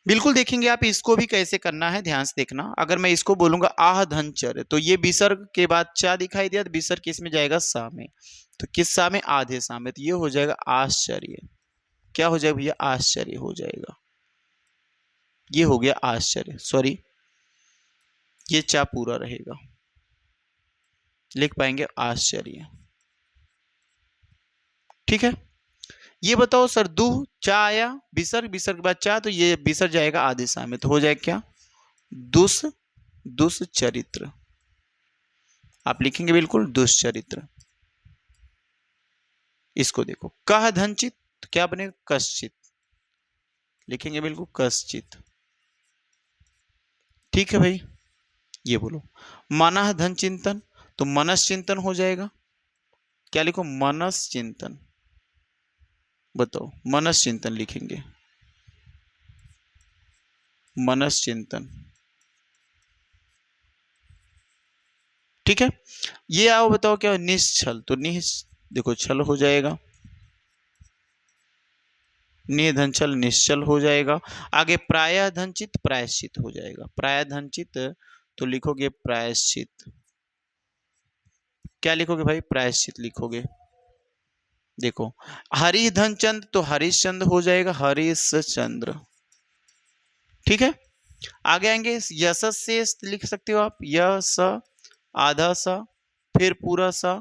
बिल्कुल देखेंगे आप, इसको भी कैसे करना है ध्यान से देखना। अगर मैं इसको बोलूंगा आह धन चर, तो ये विसर्ग के बाद चा दिखाई दिया, तो विसर्ग किस में जाएगा, सा में, तो किस सा में, आधे सा में, तो ये हो जाएगा आश्चर्य। क्या हो जाएगा भैया, आश्चर्य हो जाएगा। ये हो गया आश्चर्य, सॉरी ये चा पूरा रहेगा, लिख पाएंगे आश्चर्य। ठीक है, ये बताओ सर दु चा आया, विसर्ग विसर्ग के बाद चा, तो ये विसर्ग जाएगा आधे सा में, तो हो जाएगा क्या, दुस दुष्चरित्र। आप लिखेंगे बिल्कुल दुष्चरित्र। इसको देखो कह धनचित, तो क्या बनेगा, कश्चित, लिखेंगे बिल्कुल कश्चित। ठीक है भाई, ये बोलो मनः धन चिंतन, तो मनस चिंतन हो जाएगा। क्या लिखो, मनस चिंतन, बताओ मनस चिंतन लिखेंगे, मनस चिंतन। ठीक है, ये आओ बताओ क्या, निश्चल, तो देखो छल हो जाएगा, निधन छल निश्चल हो जाएगा। आगे प्रायः धनचित प्रायश्चित हो जाएगा, प्रायः धनचित तो लिखोगे प्रायश्चित। क्या लिखोगे भाई, प्रायश्चित लिखोगे। देखो हरि धन चंद्र, तो हरिश्चंद्र हो जाएगा, हरिश्चंद्र। ठीक है, आगे आएंगे यशस से लिख सकते हो आप, यश आधा सा फिर पूरा सा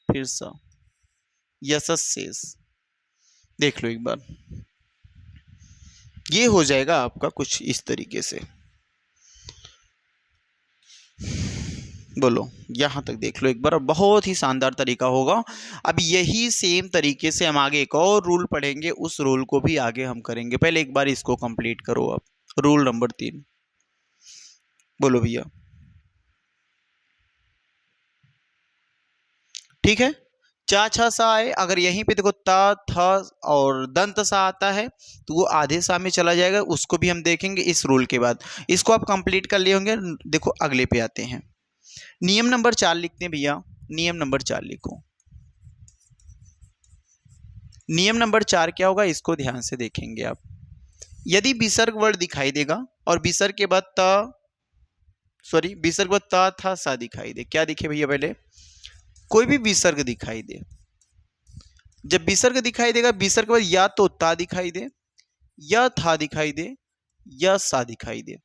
फिर सा, यशस शेष। देख लो एक बार, ये हो जाएगा आपका कुछ इस तरीके से। बोलो यहां तक देख लो एक बार, बहुत ही शानदार तरीका होगा। अब यही सेम तरीके से हम आगे एक और रूल पढ़ेंगे, उस रूल को भी आगे हम करेंगे, पहले एक बार इसको कंप्लीट करो। अब रूल नंबर 3 बोलो भैया, ठीक है, चा छा सा आए, अगर यहीं पे देखो ता था और दंत सा आता है तो वो आधे सा में चला जाएगा, उसको भी हम देखेंगे इस रूल के बाद। इसको आप कंप्लीट कर लिए होंगे। देखो अगले पे आते हैं, नियम नंबर 4 लिखते हैं भैया। नियम नंबर 4 लिखो। नियम नंबर 4 क्या होगा, इसको ध्यान से देखेंगे आप। यदि विसर्ग वर्ड दिखाई देगा और विसर्ग के बाद विसर्ग के बाद ता था सा दिखाई दे, क्या दिखे भैया, पहले कोई भी विसर्ग दिखाई दे, जब विसर्ग दिखाई देगा विसर्ग के बाद या तो ता दिखाई दे, या था दिखाई दे, या सा दिखाई दे,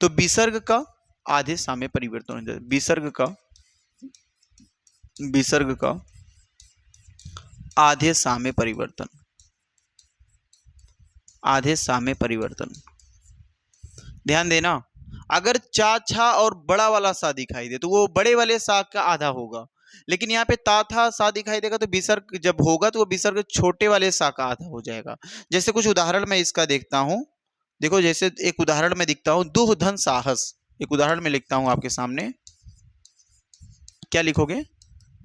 तो विसर्ग का आधे सा में परिवर्तन हो जाता है। विसर्ग का आधे सा में परिवर्तन, आधे सा में परिवर्तन। ध्यान देना, अगर चा छा और बड़ा वाला सा दिखाई दे तो वो बड़े वाले सा का आधा होगा, लेकिन यहाँ पे ता था सा दिखाई देगा तो विसर्ग जब होगा तो वो विसर्ग छोटे वाले सा का आधा हो जाएगा। जैसे कुछ उदाहरण मैं इसका देखता हूं, देखो जैसे एक उदाहरण में दिखता हूं, दुह धन साहस, एक उदाहरण में लिखता हूं आपके सामने। क्या लिखोगे,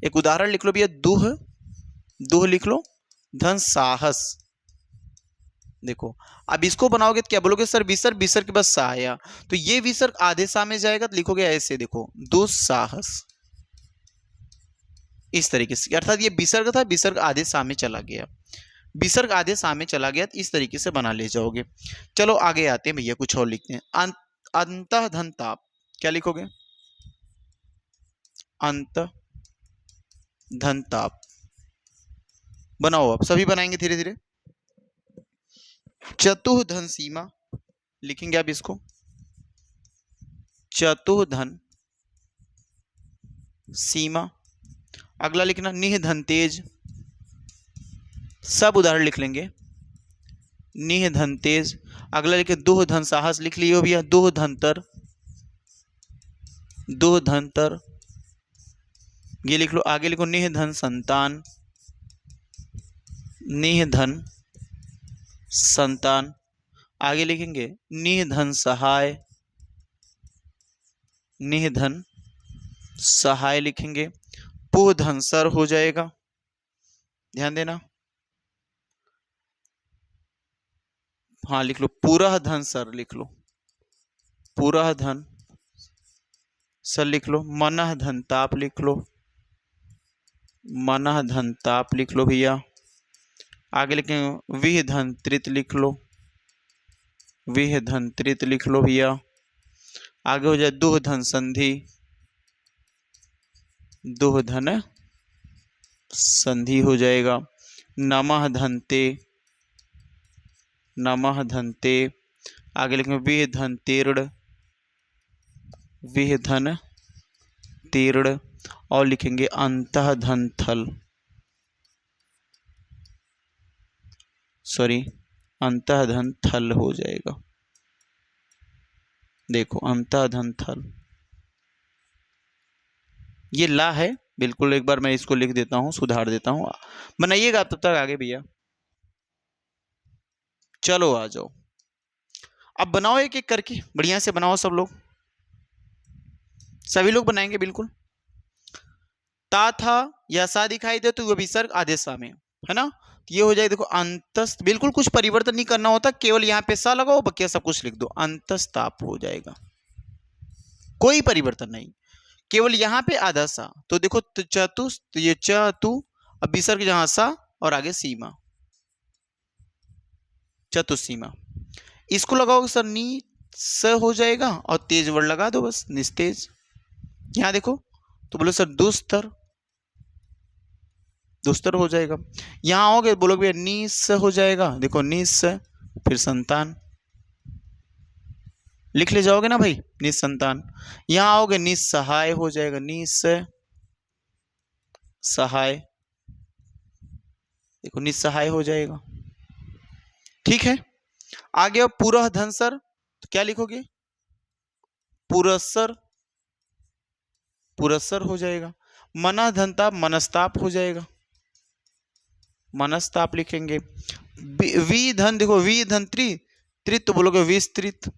एक उदाहरण लिख लो भैया, दुह, दुह लिख लो, धन साहस। देखो अब इसको बनाओगे तो क्या बोलोगे, सर विसर्ग, विसर्ग के बाद सा आया तो ये विसर्ग आधे सा में जाएगा तो लिखोगे ऐसे, देखो दुस्साहस, इस तरीके से, अर्थात ये विसर्ग था, विसर्ग आधे सा में चला गया, विसर्ग आधे सा में चला गया, तो इस तरीके से बना ले जाओगे। चलो आगे आते हैं भैया, कुछ और लिखते हैं। अंतः धन ताप, क्या लिखोगे, अंत धन ताप। बनाओ, आप सभी बनाएंगे धीरे धीरे। चतुर्धन सीमा लिखेंगे आप इसको, चतुर्धन सीमा। अगला लिखना निधन तेज, सब उदाहरण लिख लेंगे, निधन तेज। अगला लिखे दुह धन साहस, लिख लियो भैया, दुह धनतर, दुह धनतर, ये लिख लो। आगे लिखो निधन संतान, निधन संतान। आगे लिखेंगे निधन सहाय, निधन सहाय लिखेंगे। पुह धनसर हो जाएगा, ध्यान देना, हाँ लिख लो, पूरा धन सर लिख लो, पूरा धन सर लिख लो। मनः धन ताप लिख लो, मनः धन ताप लिख लो भैया। आगे लिखेंगे विह धन त्रित लिख लो, विह धन त्रित लिख लो भैया। आगे हो जाए दुह धन संधि, दुह धन संधि हो जाएगा। नमः धनते, नमः धनते। आगे लिखेंगे विह धन तीर्ण, विह धन तीर्ण। और लिखेंगे अंतः धन थल, सॉरी अंतः धन थल हो जाएगा, देखो अंतः धन थल, ये ला है बिल्कुल। एक बार मैं इसको लिख देता हूं, सुधार देता हूं, बनाइएगा तब तक आगे भैया। चलो आ जाओ, अब बनाओ एक एक करके, बढ़िया से बनाओ सब लोग, सभी लोग बनाएंगे बिल्कुल। ता था या सा दिखाई दे तो वो विसर्ग आधे सा में है ना, तो ये हो जाएगा देखो अंतस्त, बिल्कुल कुछ परिवर्तन नहीं करना होता, केवल यहाँ पे सा लगाओ, बाकी सब कुछ लिख दो, अंतस्ताप हो जाएगा, कोई परिवर्तन नहीं, केवल यहाँ पे आधा सा। तो देखो चतु, तो ये चतु, अब विसर्ग जहां सा और आगे सीमा, चतुसीमा। इसको लगाओगे सर नी स हो जाएगा और तेज वर्ड लगा दो बस, निस्तेज। यहां देखो तो बोलो सर दुस्तर, दुस्तर हो जाएगा। यहां आओगे बोलोगे निस हो जाएगा, देखो निस, फिर संतान लिख ले जाओगे ना भाई, निसंतान। यहां आओगे निस्सहाय हो जाएगा, निस सहाय, देखो निस्सहाय हो जाएगा, ठीक है। आगे अब पूरा धनसर, तो क्या लिखोगे, पुरस्सर, पुरस्सर हो जाएगा। मना धनताप, मनस्ताप हो जाएगा, मनस्ताप लिखेंगे। वी धन, देखो वी धन त्रित तो बोलोगे विस्तृत,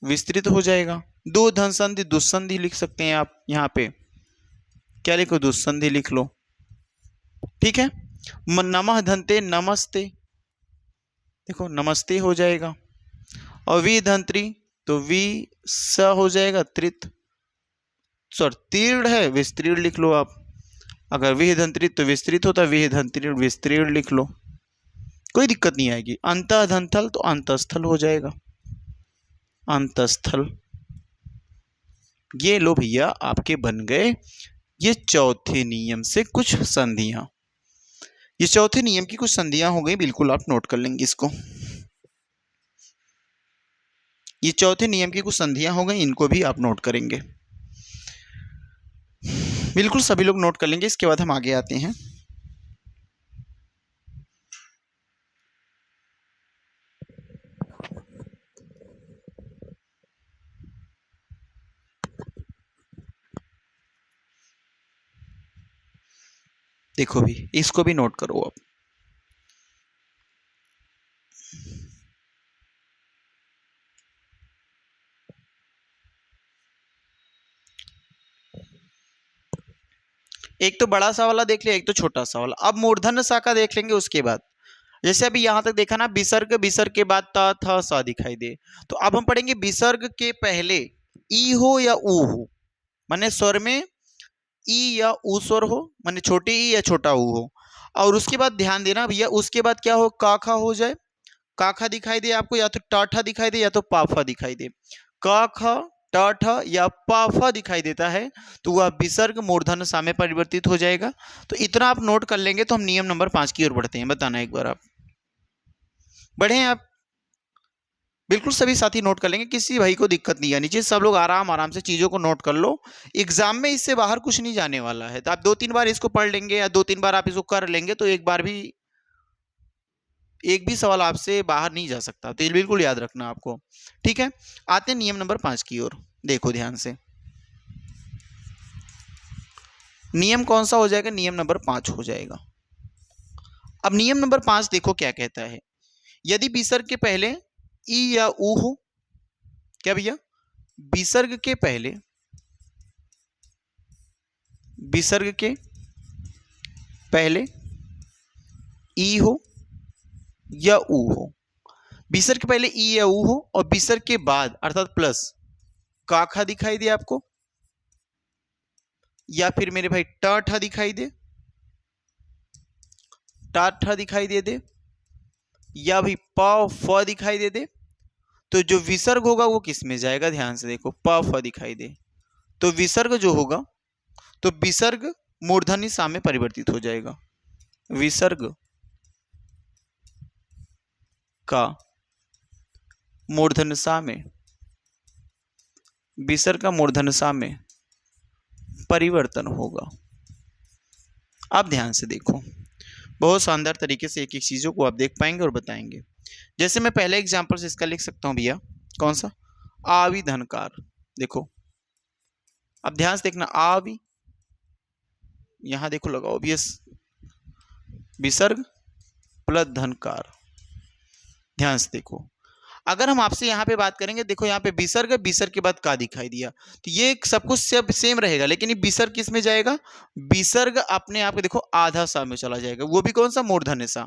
विस्तृत हो जाएगा। दो धन संधि दुस्संधि लिख सकते हैं आप यहाँ पे, क्या लिखो, दुस्संधि लिख लो। ठीक है, नमः धन्ते नमस्ते, देखो नमस्ते हो जाएगा। और वी धंत्री तो वी स हो जाएगा, त्रित, सॉरी तीर्ण है, विस्तृण लिख लो आप। अगर विह धंत्रित तो विस्तृत होता, विह धंत्रीण विस्तृण लिख लो, कोई दिक्कत नहीं आएगी। अंतः धंथल तो अंतस्थल हो जाएगा, अंतस्थल। ये लो भैया आपके बन गए ये चौथे नियम से कुछ संधियां। ये चौथे नियम की कुछ संधियां हो गई, बिल्कुल आप नोट कर लेंगे इसको। ये चौथे नियम की कुछ संधियां हो गई, इनको भी आप नोट करेंगे, बिल्कुल सभी लोग नोट कर लेंगे। इसके बाद हम आगे आते हैं। देखो भी, इसको भी नोट करो आप। एक तो बड़ा सा वाला देख लिया, एक तो छोटा सा वाला। अब मूर्धन्य सा का देख लेंगे उसके बाद। जैसे अभी यहां तक देखा ना, विसर्ग, विसर्ग के बाद ता था सा दिखाई दे, तो अब हम पढ़ेंगे विसर्ग के पहले ई हो या ऊ हो, माने स्वर में ई या ऊ स्वर हो, माने छोटी ई या छोटा ऊ हो। और उसके बाद ध्यान देना भैया, उसके बाद क्या हो, काखा हो जाए। काखा दिखाई दे आपको, या तो टाठा दिखाई दे या तो पाफा दिखाई दे। काखा, टाठा या पाफा दिखाई देता है तो वह विसर्ग मूर्धन्य सा में परिवर्तित हो जाएगा। तो इतना आप नोट कर लेंगे तो हम नियम नंबर 5 की ओर बढ़ते हैं। बताना एक बार आप बढ़े हैं आप, बिल्कुल सभी साथी नोट कर लेंगे, किसी भाई को दिक्कत नहीं आनी चाहिए, सब लोग आराम आराम से चीजों को नोट कर लो। एग्जाम में इससे बाहर कुछ नहीं जाने वाला है, तो आप 2-3 बार इसको पढ़ लेंगे या 2-3 बार आप इसको कर लेंगे तो एक बार भी एक भी सवाल आपसे बाहर नहीं जा सकता, तो ये बिल्कुल याद रखना आपको। ठीक है, आते हैं नियम नंबर 5 की ओर, देखो ध्यान से। नियम कौन सा हो जाएगा, नियम नंबर 5 हो जाएगा। अब नियम नंबर 5 देखो क्या कहता है, यदि विसर्ग के पहले ई या ऊ हो, क्या भैया, विसर्ग के पहले, विसर्ग के पहले ई हो या ऊ हो, विसर्ग के पहले ई या ऊ हो और विसर्ग के बाद अर्थात प्लस काखा दिखाई दे आपको, या फिर मेरे भाई टाठा दिखाई दे, टाठा दिखाई दे, या भाई प फ दिखाई दे, तो जो विसर्ग होगा वो किस में जाएगा, ध्यान से देखो, प फ दिखाई दे तो विसर्ग जो होगा, तो विसर्ग मूर्धन्य सा में परिवर्तित हो जाएगा। विसर्ग का मूर्धन्य सा में, विसर्ग का मूर्धन्य सा में परिवर्तन होगा। अब ध्यान से देखो, बहुत शानदार तरीके से एक एक चीजों को आप देख पाएंगे और बताएंगे। जैसे मैं पहले एग्जांपल से इसका लिख सकता हूं भैया, कौन सा, आवि धनकार। देखो अब ध्यान से देखना, आवि, यहां देखो लगाओ भी विसर्ग प्लस धनकार। ध्यान से देखो, अगर हम आपसे यहाँ पे बात करेंगे, देखो यहाँ पे विसर्ग, विसर्ग के बाद का दिखाई दिया, तो ये सब कुछ सब सेम रहेगा, लेकिन ये विसर्ग किस में जाएगा, विसर्ग अपने आप देखो आधा सा में चला जाएगा, वो भी कौन सा, मूर्धन्य सा।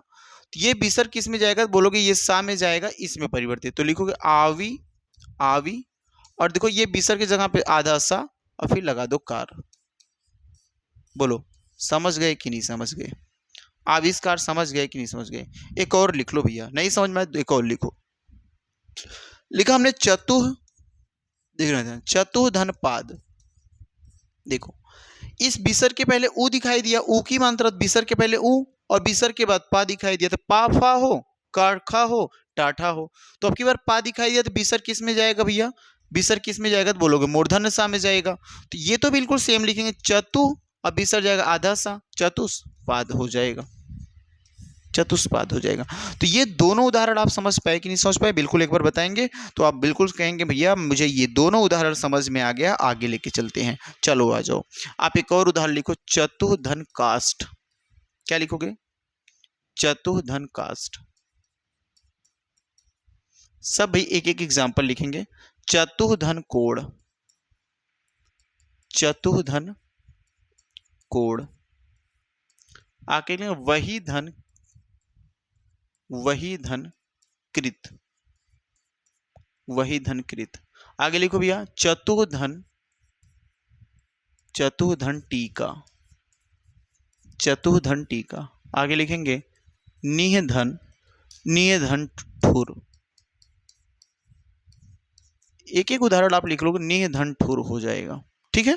तो ये विसर्ग किस में जाएगा, बोलोगे ये सा में जाएगा, इसमें परिवर्तित, तो लिखोगे आवी, आवी, और देखो ये विसर्ग की जगह पे आधा सा और फिर लगा दो कार। बोलो समझ गए कि नहीं समझ गए, आविष्कार समझ गए कि नहीं समझ गए। एक और लिख लो भैया, नहीं समझ में एक और लिखो। लिखा हमने चतुः, देख रहे थे चतुर्धन पाद। देखो इस विसर्ग के पहले ऊ दिखाई दिया, ऊ की मात्रा विसर्ग के पहले ऊ और विसर्ग के बाद पा दिखाई दिया, तो पा फा हो, काखा हो, टाठा हो। तो अब की बार पा दिखाई दिया तो विसर्ग किस में जाएगा भैया, विसर्ग किस में जाएगा, तो बोलोगे मूर्धन्य सा में जाएगा। तो ये तो बिल्कुल सेम लिखेंगे, चतु अब विसर्ग जाएगा आधा सा, चतुष्पाद हो जाएगा, चतुष्पाद हो जाएगा। तो ये दोनों उदाहरण आप समझ पाए कि नहीं समझ पाए, बिल्कुल एक बार बताएंगे तो आप बिल्कुल कहेंगे भैया मुझे ये दोनों उदाहरण समझ में आ गया, आगे लेके चलते हैं। चलो आ जाओ, आप एक और उदाहरण लिखो, चतुर्धन काष्ठ। क्या लिखोगे, चतुर्धन काष्ठ। सब भाई एक एक एग्जाम्पल लिखेंगे। चतुर्धन कोण, चतुर्धन कोड। आगे लिखेंगे वही धन कृत, वही धन कृत। आगे लिखो भैया चतुर्धन टीका, चतुर्धन टीका। आगे लिखेंगे निधन ठुर। एक एक उदाहरण आप लिख लोगे, निधन ठुर हो जाएगा। ठीक है,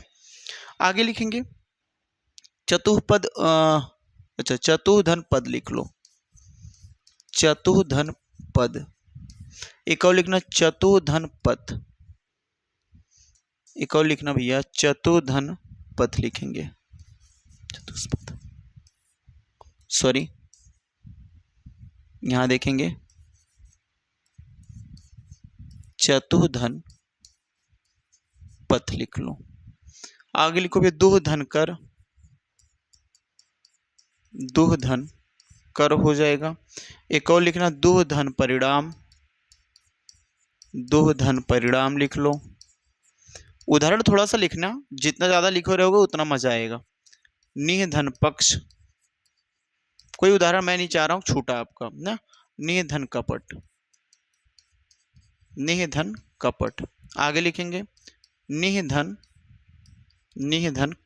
आगे लिखेंगे चतुःपद, अच्छा चतुर्धन पद लिख लो, चतुर्धन पद। एक और लिखना चतुर्धन पथ, एक और लिखना भैया चतुर्धन पथ लिखेंगे, चतुष्पथ, सॉरी यहां देखेंगे चतुर्धन पथ लिख लो। आगे लिखो भैया दुहधन कर हो जाएगा। एक और लिखना दुहधन परिणाम लिख लो। उदाहरण थोड़ा सा लिखना, जितना ज्यादा लिखे रहोगे उतना मजा आएगा। निधन पक्ष, कोई उदाहरण मैं नहीं चाह रहा हूं, छूटा आपका ना। निधन कपट, निधन कपट। आगे लिखेंगे निधन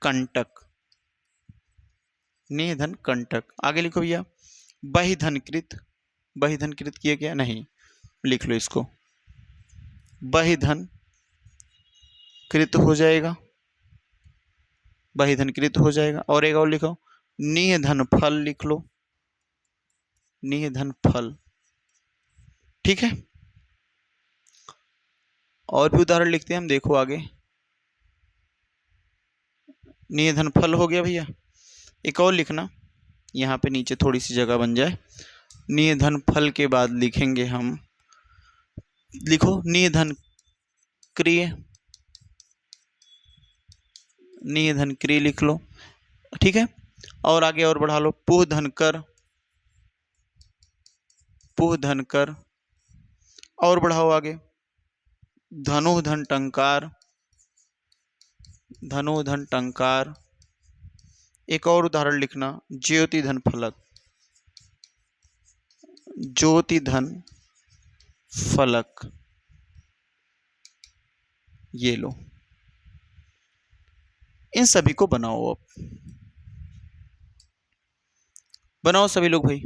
कंटक, निधन कंटक। आगे लिखो भैया बहिधनकृत, बहिधनकृत किया क्या नहीं, लिख लो इसको बहिधन कृत हो जाएगा, बहिधन कृत हो जाएगा। और एक और लिखो निधन फल लिख लो, निधन फल। ठीक है, और भी उदाहरण लिखते हैं हम, देखो आगे। निधन फल हो गया भैया। एक और लिखना, यहाँ पे नीचे थोड़ी सी जगह बन जाए। निधन फल के बाद लिखेंगे हम, लिखो निधन क्रिय, निधन क्रिय लिख लो। ठीक है, और आगे और बढ़ा लो पुहधन कर, और बढ़ाओ आगे धनुधन टंकार। एक और उदाहरण लिखना ज्योतिधन फलक, ये लो। इन सभी को बनाओ, अब बनाओ सभी लोग भाई।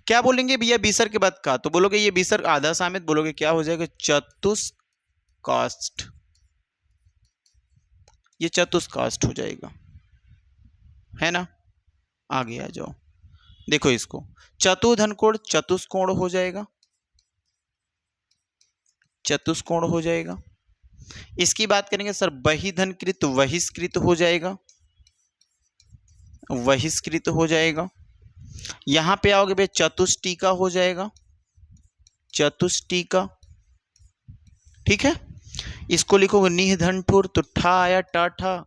क्या बोलेंगे भैया विसर्ग के बाद का, तो बोलोगे ये विसर्ग आधा सामित, बोलोगे क्या हो जाएगा चतुष्काष्ठ, ये चतुष्काष्ठ हो जाएगा, है ना। आगे आ जाओ, देखो इसको चतुर्धन कोण चतुष्कोण हो जाएगा, चतुष्कोण हो जाएगा। इसकी बात करेंगे सर बहिधनकृत बहिष्कृत हो जाएगा, बहिष्कृत हो जाएगा। यहां पे आओगे भैया चतुष्टीका हो जाएगा, चतुष्टीका। ठीक है, इसको लिखोगे निधन ठुर, तो ठा आया टाठा,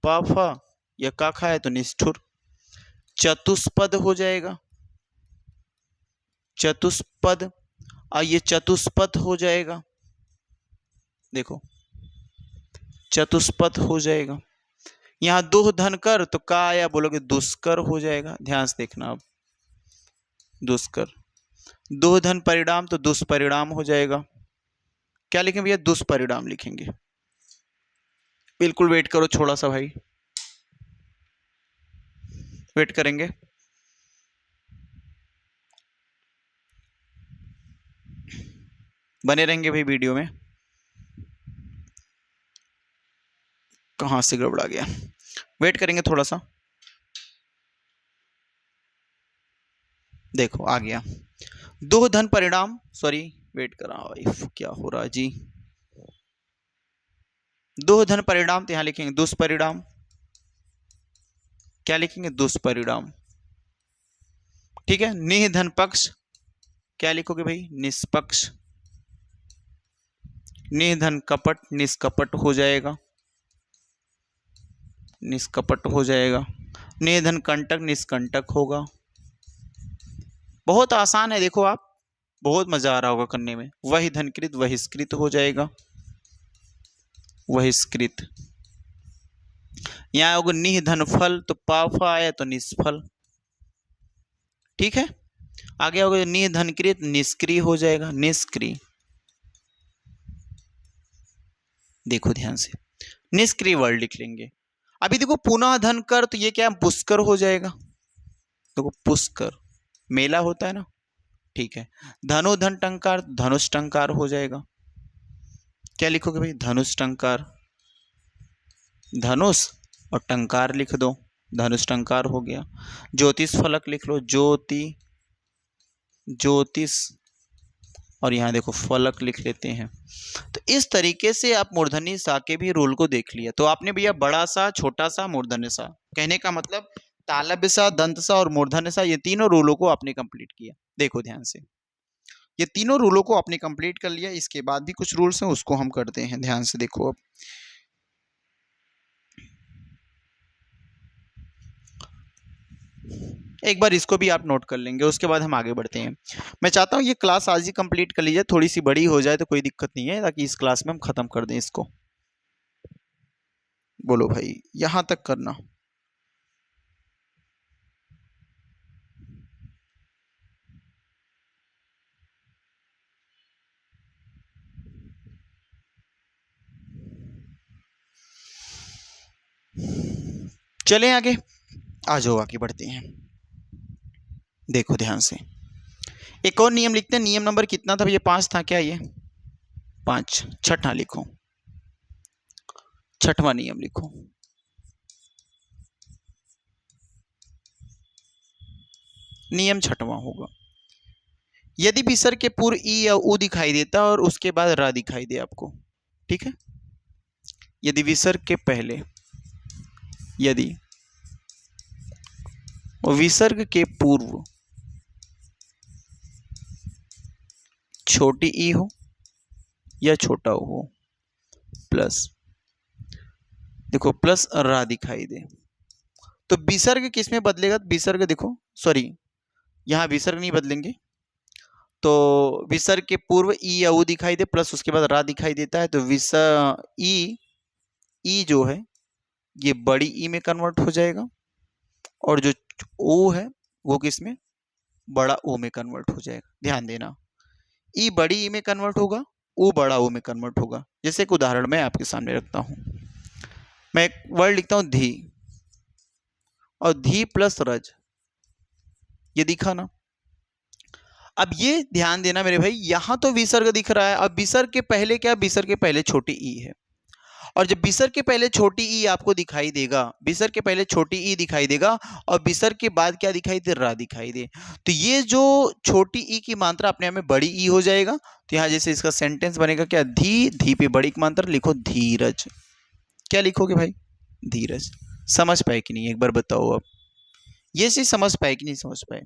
पाफा या काखा है तो निष्ठुर। चतुष्पद हो जाएगा, चतुष्पद। और ये चतुष्पथ हो जाएगा, देखो चतुष्पथ हो जाएगा। यहां दुह धन कर तो का आया, बोलोगे दुष्कर हो जाएगा, ध्यान से देखना। अब दुष्कर, दुह धन परिणाम तो दुष्परिणाम हो जाएगा। क्या लिखेंगे भैया दुष्परिणाम लिखेंगे। बिल्कुल वेट करो थोड़ा सा भाई, वेट करेंगे। बने रहेंगे भाई वीडियो में। कहां से गड़बड़ा गया, वेट करेंगे थोड़ा सा। देखो आ गया दो धन परिणाम, सॉरी वेट करा भाई, क्या हो रहा है जी। दो धन परिणाम तो यहां लिखेंगे दुष्परिणाम, क्या लिखेंगे दुष्परिणाम। ठीक है, निधन पक्ष क्या लिखोगे भाई निष्पक्ष। निधन कपट निष्कपट हो जाएगा, निष्कपट हो जाएगा। निधन कंटक निष्कंटक होगा। बहुत आसान है, देखो आप, बहुत मजा आ रहा होगा करने में। वही धनकृत बहिष्कृत हो जाएगा, बहिष्कृत। यहाँ होगा निह धन फल, तो पाफा आया तो निष्फल। ठीक है, आगे होगा निह धन कृत, निष्क्रिय हो जाएगा, निष्क्रिय। देखो ध्यान से, निष्क्रिय वर्ड लिख लेंगे। अभी देखो पुनः धन कर, तो ये क्या पुष्कर हो जाएगा। देखो पुष्कर मेला होता है ना, ठीक है। धनु धन टंकार, धनुष टंकार हो जाएगा। क्या लिखोगे भाई, धनुष टंकार, धनुष और टंकार लिख दो, धनुष टंकार हो गया। ज्योतिष फलक लिख लो, ज्योति, ज्योतिष, और यहाँ देखो फलक लिख लेते हैं। तो इस तरीके से आप मूर्धन्य सा के भी रूल को देख लिया। तो आपने भैया बड़ा सा, छोटा सा, मूर्धन्य सा, कहने का मतलब तालव्य सा, दंत सा और मूर्धन्य सा, ये तीनों रूलों को आपने कंप्लीट किया। देखो ध्यान से, ये तीनों रूलों को आपने कंप्लीट कर लिया। इसके बाद भी कुछ रूल्स हैं, उसको हम करते हैं। ध्यान से देखो, अब एक बार इसको भी आप नोट कर लेंगे, उसके बाद हम आगे बढ़ते हैं। मैं चाहता हूँ ये क्लास आज ही कंप्लीट कर लीजिए, थोड़ी सी बड़ी हो जाए तो कोई दिक्कत नहीं है, ताकि इस क्लास में हम खत्म कर दें इसको। बोलो भाई, यहां तक करना। चलें आगे, आ जाओ आगे बढ़ते हैं। देखो ध्यान से, एक और नियम लिखते हैं। नियम नंबर कितना था भैया, 5 था क्या, ये 5। छठा लिखो, छठवां नियम लिखो। नियम छठवां होगा, यदि विसर्ग के पूर्व ई या उ दिखाई देता और उसके बाद रा दिखाई दे आपको, ठीक है। यदि विसर्ग के पहले, यदि विसर्ग के पूर्व छोटी ई हो या छोटा हो, प्लस, देखो प्लस रा दिखाई दे, तो विसर्ग किस में बदलेगा। विसर्ग देखो, सॉरी यहां विसर्ग नहीं बदलेंगे, तो विसर्ग के पूर्व ई या उ दिखाई दे, प्लस उसके बाद रा दिखाई देता है, तो ई जो है ये बड़ी ई में कन्वर्ट हो जाएगा, और जो ओ है वो किस में, बड़ा ओ में कन्वर्ट हो जाएगा। ध्यान देना, ई बड़ी ई में कन्वर्ट होगा, ओ बड़ा ओ में कन्वर्ट होगा। जैसे एक उदाहरण मैं आपके सामने रखता हूं, मैं एक वर्ड लिखता हूं धी, और धी प्लस रज, ये दिखा ना। अब ये ध्यान देना मेरे भाई, यहां तो विसर्ग दिख रहा है। अब विसर्ग के पहले क्या, विसर्ग के पहले छोटी ई है, और जब विसर्ग के पहले छोटी ई आपको दिखाई देगा, विसर्ग के पहले छोटी ई दिखाई देगा, और विसर्ग के बाद क्या दिखाई दे, रा दिखाई दे, तो ये जो छोटी ई की मात्रा अपने आप में बड़ी ई हो जाएगा। तो यहाँ जैसे इसका सेंटेंस बनेगा क्या, धी, धी पे बड़ी की मात्रा लिखो धीरज। क्या लिखोगे भाई, धीरज। समझ पाए कि नहीं, एक बार बताओ अब, ये चीज समझ पाए कि नहीं समझ पाए।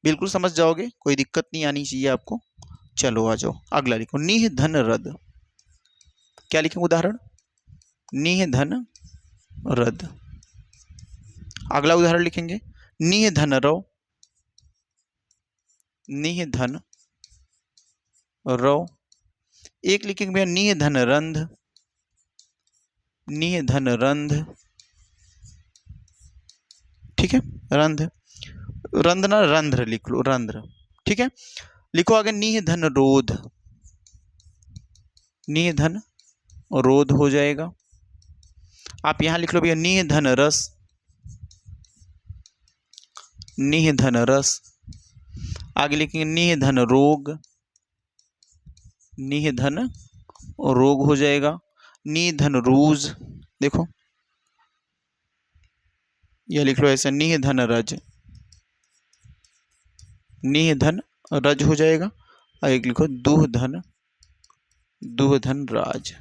बिल्कुल समझ जाओगे, कोई दिक्कत नहीं आनी चाहिए आपको। चलो आ जाओ, अगला लिखो, निह धन रद। क्या लिखेंगे उदाहरण, निह धन रद। अगला उदाहरण लिखेंगे, निह धन रव, निह धन रव। एक लिखेंगे भैया निह धन रंध, निह धन रंध, ठीक है, रंध, रंध ना रंध्र लिख लो, रंध्र, ठीक है। लिखो आगे, निह धन रोध, निह धन रोध हो जाएगा। आप यहां लिख लो भैया निह धन रस, निह धन रस। आगे लिखेंगे निह धन रोग, निह धन रोग हो जाएगा। निह धन रूज, देखो यह लिख लो ऐसा, निह धन रज, निह धन रज हो जाएगा। और एक लिखो दुह धन, दुह धन राज।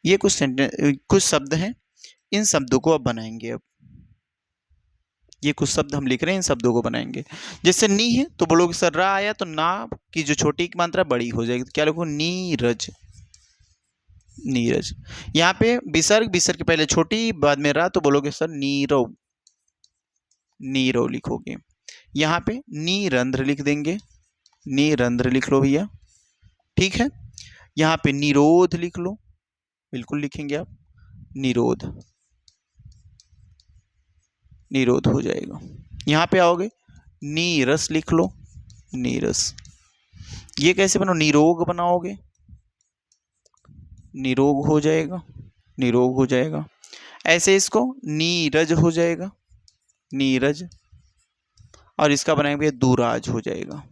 ये कुछ सेंटेंस, कुछ शब्द हैं, इन शब्दों को अब बनाएंगे। अब ये कुछ शब्द हम लिख रहे हैं, इन शब्दों को बनाएंगे। जैसे नी है तो बोलोगे सर रा आया तो ना की जो छोटी की मात्रा बड़ी हो जाएगी, तो क्या लिखो, नीरज, नीरज। यहाँ पे विसर्ग, विसर्ग के पहले छोटी बाद में रा, तो बोलोगे सर नीरव, नीरव लिखोगे। यहाँ पे नीरंध्र लिख देंगे, नीरंध्र लिख लो भैया, ठीक है। यहाँ पे निरोध लिख लो, बिल्कुल लिखेंगे आप, निरोध, निरोध हो जाएगा। यहाँ पे आओगे, नीरस लिख लो, नीरस। ये कैसे बनाओ, निरोग बनाओगे, निरोग हो जाएगा, निरोग हो जाएगा। ऐसे इसको नीरज हो जाएगा, नीरज। और इसका बनाएंगे दुराज हो जाएगा,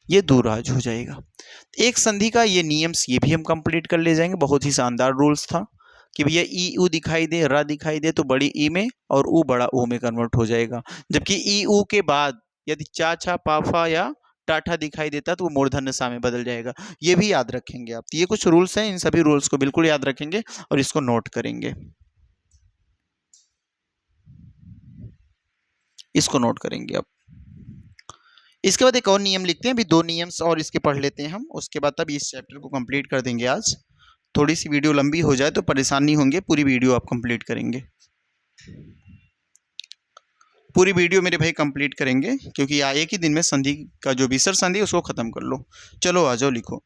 ये दुराज हो जाएगा। एक संधि का ये नियम्स ये भी हम कंप्लीट कर ले जाएंगे। बहुत ही शानदार रूल्स था कि भैया ई ऊ दिखाई दे, र दिखाई दे तो बड़ी ई में और ऊ बड़ा ऊ में कन्वर्ट हो जाएगा। जबकि ई ऊ के बाद यदि चा छा पा फा या टाठा दिखाई देता तो वो मूर्धन्य सा में बदल जाएगा। ये भी याद रखेंगे आप। ये कुछ रूल्स हैं, इन सभी रूल्स को बिल्कुल याद रखेंगे और इसको नोट करेंगे, इसको नोट करेंगे आप। इसके बाद एक और नियम लिखते हैं, अभी 2 नियम्स और इसके पढ़ लेते हैं हम, उसके बाद तब इस चैप्टर को कंप्लीट कर देंगे आज। थोड़ी सी वीडियो लंबी हो जाए तो परेशान नहीं होंगे, पूरी वीडियो आप कंप्लीट करेंगे, पूरी वीडियो मेरे भाई कंप्लीट करेंगे, क्योंकि एक ही दिन में संधि का जो विसर्ग संधि उसको खत्म कर लो। चलो आ जाओ, लिखो।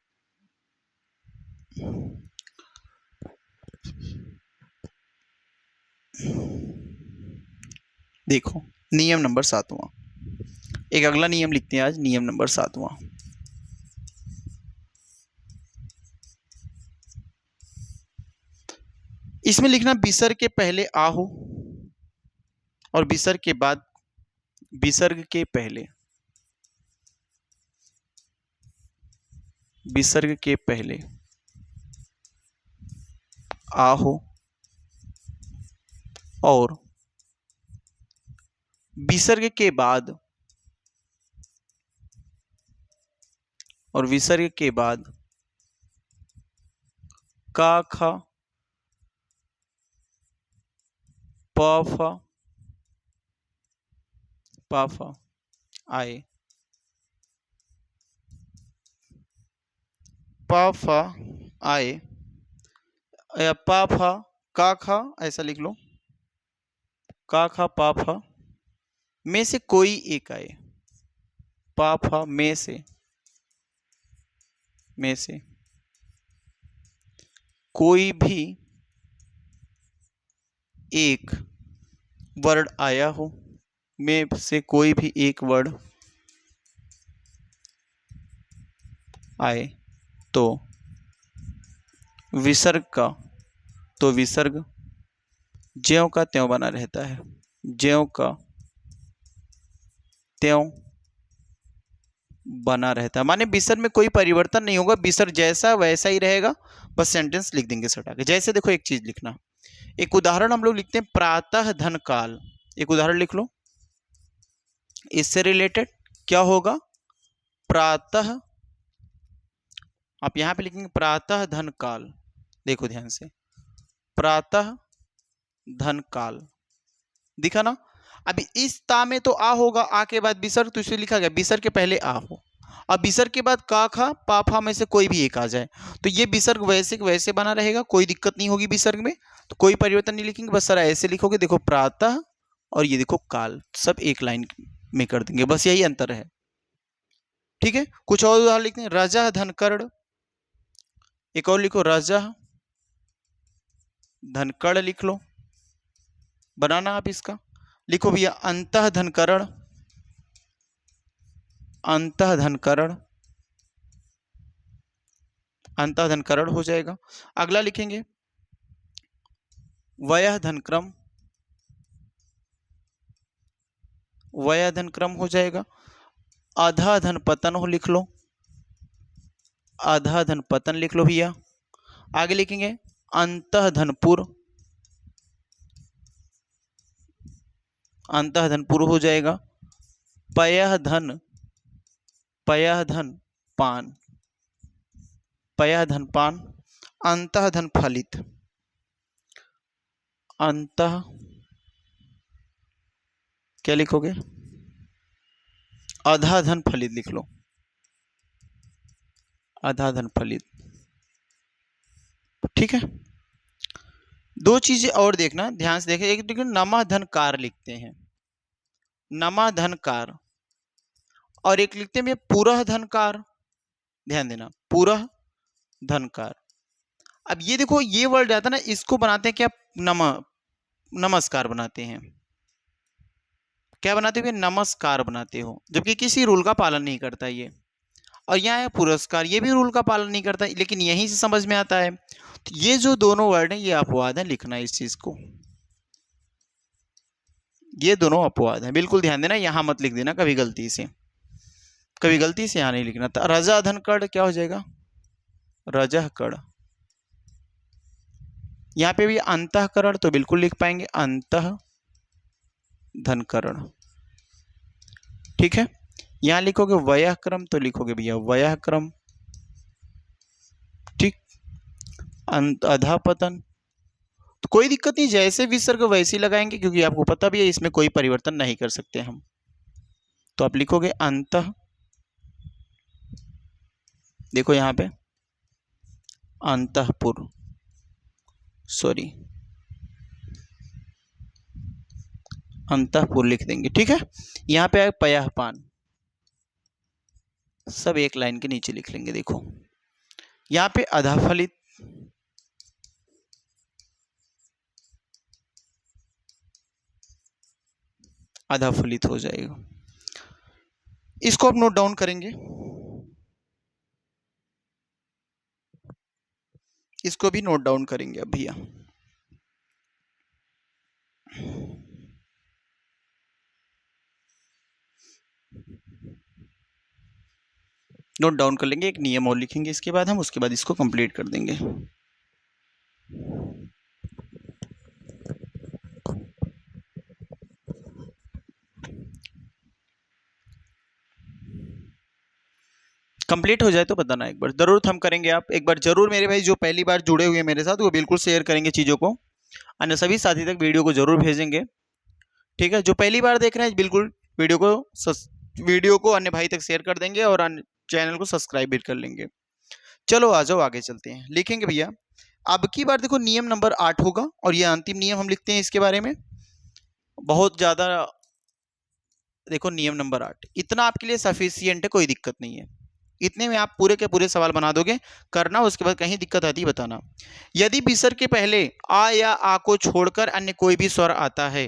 देखो नियम नंबर 7वां, एक अगला नियम लिखते हैं आज, नियम नंबर 7वां। इसमें लिखना विसर्ग के पहले आ हो और विसर्ग के बाद, विसर्ग के पहले, विसर्ग के पहले आ हो और विसर्ग के बाद, और विसर्ग के बाद का खा प फ पा फ आए, पा फ आए या पा फ का खा, ऐसा लिख लो, का खा पा फ में से कोई एक आए, पा फ में से, में से कोई भी एक वर्ड आया हो, में से कोई भी एक वर्ड आए तो विसर्ग का, तो विसर्ग ज्यों का त्यों बना रहता है, ज्यों का त्यों बना रहता है। माने विसर्ग में कोई परिवर्तन नहीं होगा, विसर्ग जैसा वैसा ही रहेगा, बस सेंटेंस लिख देंगे सटा के। जैसे देखो एक चीज लिखना, एक उदाहरण हम लोग लिखते हैं, प्रातः धन काल। एक उदाहरण लिख लो, इससे रिलेटेड क्या होगा, प्रातः, आप यहां पे लिखेंगे प्रातः धन काल। देखो ध्यान से, प्रातः धन काल, दिखा ना। अभी इस ता में तो आ होगा, आ के बाद विसर्ग, तो इसे लिखा गया विसर्ग के पहले आ हो। अब विसर्ग के बाद का खा पा फा में से कोई भी एक आ जाए तो ये विसर्ग वैसे वैसे बना रहेगा, कोई दिक्कत नहीं होगी विसर्ग में, तो कोई परिवर्तन नहीं लिखेंगे, बस सारा ऐसे लिखोगे। देखो प्रातः और ये देखो काल, सब एक लाइन में कर देंगे, बस यही अंतर है। ठीक है, कुछ और उदाहरण लिखते हैं, रजह धन कर्ण। एक और लिखो, रजह धन कर्ण लिख लो, बनाना आप इसका। लिखो भैया अंतः धन कर्ण, अंतः धन कर्ण, अंतः धन कर्ण हो जाएगा। अगला लिखेंगे वयः धन क्रम, वयः धन क्रम हो जाएगा। अधा धन पतन हो, लिख लो, अधा धन पतन लिख लो भैया। आगे लिखेंगे अंतः धन पुर, अंतः धन पुर हो जाएगा। पयः धन, पयः धन पान, पयः धन पान। अंतः धन फलित, अंतः क्या लिखोगे, अधा धन फलित लिख लो, अधा धन फलित। ठीक है, 2 चीजें और देखना, ध्यान से देखें। एक देखो नमा धन कार लिखते हैं, नमा धन कार, और एक लिखते हैं पुरः धन कार। ध्यान देना, पुरः धन कार। अब ये देखो ये वर्ड आता है ना, इसको बनाते हैं क्या, नमस्कार बनाते हैं। क्या बनाते हो, नमस्कार बनाते हो, जबकि किसी रूल का पालन नहीं करता ये। और यहाँ है पुरस्कार, ये भी रूल का पालन नहीं करता, लेकिन यहीं से समझ में आता है। तो ये जो दोनों वर्ड हैं ये अपवाद है, लिखना है इस चीज को, ये दोनों अपवाद हैं, बिल्कुल ध्यान देना, यहां मत लिख देना कभी गलती से, कभी गलती से यहां नहीं लिखना था। रजा धन कड़ क्या हो जाएगा, रजह कड़। यहाँ पे भी अंतःकरण तो बिल्कुल लिख पाएंगे, अंतः धनकरण, ठीक है। यहां लिखोगे व्याक्रम तो लिखोगे भैया व्याक्रम, ठीक। अधापतन तो कोई दिक्कत नहीं, जैसे विसर्ग वैसे ही लगाएंगे, क्योंकि आपको पता भी है इसमें कोई परिवर्तन नहीं कर सकते हम। तो आप लिखोगे अंतः, देखो यहां पे अंतःपुर, सॉरी अंतःपुर लिख देंगे, ठीक है। यहां पे आए पयाहपान, सब एक लाइन के नीचे लिख लेंगे। देखो यहां पे अधाफलित, अधाफलित हो जाएगा, इसको आप नोट डाउन करेंगे, इसको भी नोट डाउन करेंगे अब भैया। नोट डाउन कर लेंगे, एक नियम और लिखेंगे इसके बाद हम, उसके बाद इसको कंप्लीट कर देंगे। कंप्लीट हो जाए तो बताना एक बार, जरूर हम करेंगे, आप एक बार जरूर मेरे भाई जो पहली बार जुड़े हुए हैं मेरे साथ वो बिल्कुल शेयर करेंगे चीज़ों को, अन्य सभी साथी तक वीडियो को जरूर भेजेंगे, ठीक है। जो पहली बार देख रहे हैं बिल्कुल वीडियो को अन्य भाई तक शेयर कर देंगे और अन्य चैनल को सब्सक्राइब भी कर लेंगे। चलो आ जाओ आगे चलते हैं, लिखेंगे भैया। अब की बार देखो नियम नंबर 8 होगा और ये अंतिम नियम हम लिखते हैं इसके बारे में, बहुत ज्यादा। देखो नियम नंबर 8 इतना आपके लिए सफिशियंट है, कोई दिक्कत नहीं है, इतने में आप पूरे के पूरे सवाल बना दोगे, करना उसके बाद कहीं दिक्कत आती बताना। यदि विसर्ग के पहले आ या आ को छोड़कर अन्य कोई भी स्वर आता है,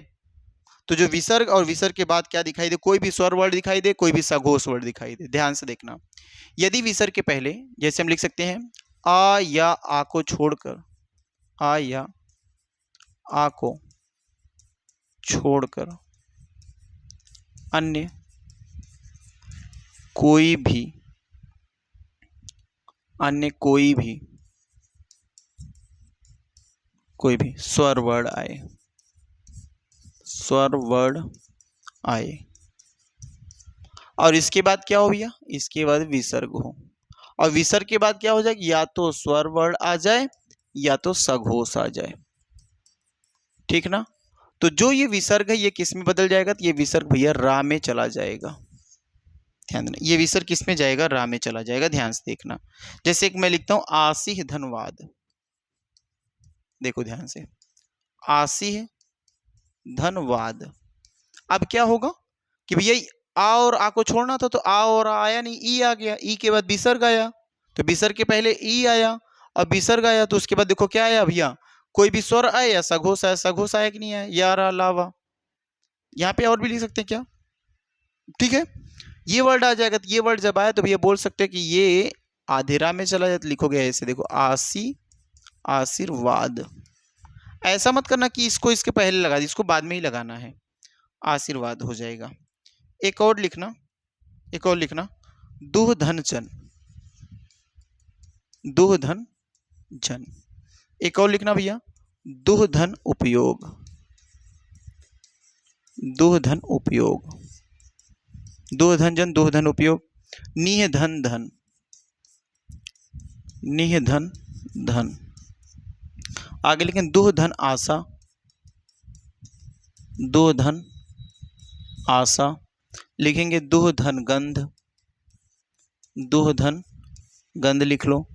तो जो विसर्ग और विसर्ग के बाद क्या दिखाई दे, कोई भी स्वर वर्ड दिखाई दे, कोई भी सघोष वर्ड दिखाई दे, ध्यान से देखना। यदि विसर्ग के पहले जैसे हम लिख सकते हैं आ या आ को छोड़कर, आ या आ को छोड़कर अन्य कोई भी, अन्य कोई भी स्वर वर्ड आए, स्वर वर्ड आए, और इसके बाद क्या हो भैया, इसके बाद विसर्ग हो, और विसर्ग के बाद क्या हो जाए, या तो स्वर वर्ण आ जाए या तो सघोष आ जाए, ठीक ना। तो जो ये विसर्ग है ये किस में बदल जाएगा, तो ये विसर्ग भैया रा में चला जाएगा, ध्यान देना, ये विसर्ग किस में जाएगा, रा में चला जाएगा, ध्यान से देखना। जैसे एक मैं लिखता हूं आसीह धनवाद, देखो ध्यान से, आसीह धनवाद। अब क्या होगा कि भैया आ और आ को छोड़ना था, तो आ और आ आया नहीं, ई आ गया, ई के बाद विसर्ग आया, तो विसर्ग के पहले ई आया, अब विसर्ग आया, तो उसके बाद देखो क्या आया भैया, कोई भी स्वर आया या सघोष आया, सघोष आया कि नहीं आया, या रा लावा। यहाँ पे और भी लिख सकते हैं क्या, ठीक है। ये वर्ड आ जाएगा, तो ये वर्ड जब आया तो भैया बोल सकते हैं कि ये आधेरा में चला जाए, तो लिखोगे ऐसे, देखो आशीर्वाद। ऐसा मत करना कि इसको इसके पहले लगा दी, इसको बाद में ही लगाना है, आशीर्वाद हो जाएगा। एक और लिखना, एक और लिखना, दुह धन जन, दुह धन जन। एक और लिखना भैया, दुह धन उपयोग, दुह धन उपयोग, दुह धन जन, दुह धन उपयोग। निह धन धन, निह धन धन। आगे लिखें दुह धन आशा, दुह धन आशा। लिखेंगे दुह धन गंध, दुह धन गंध लिख लो।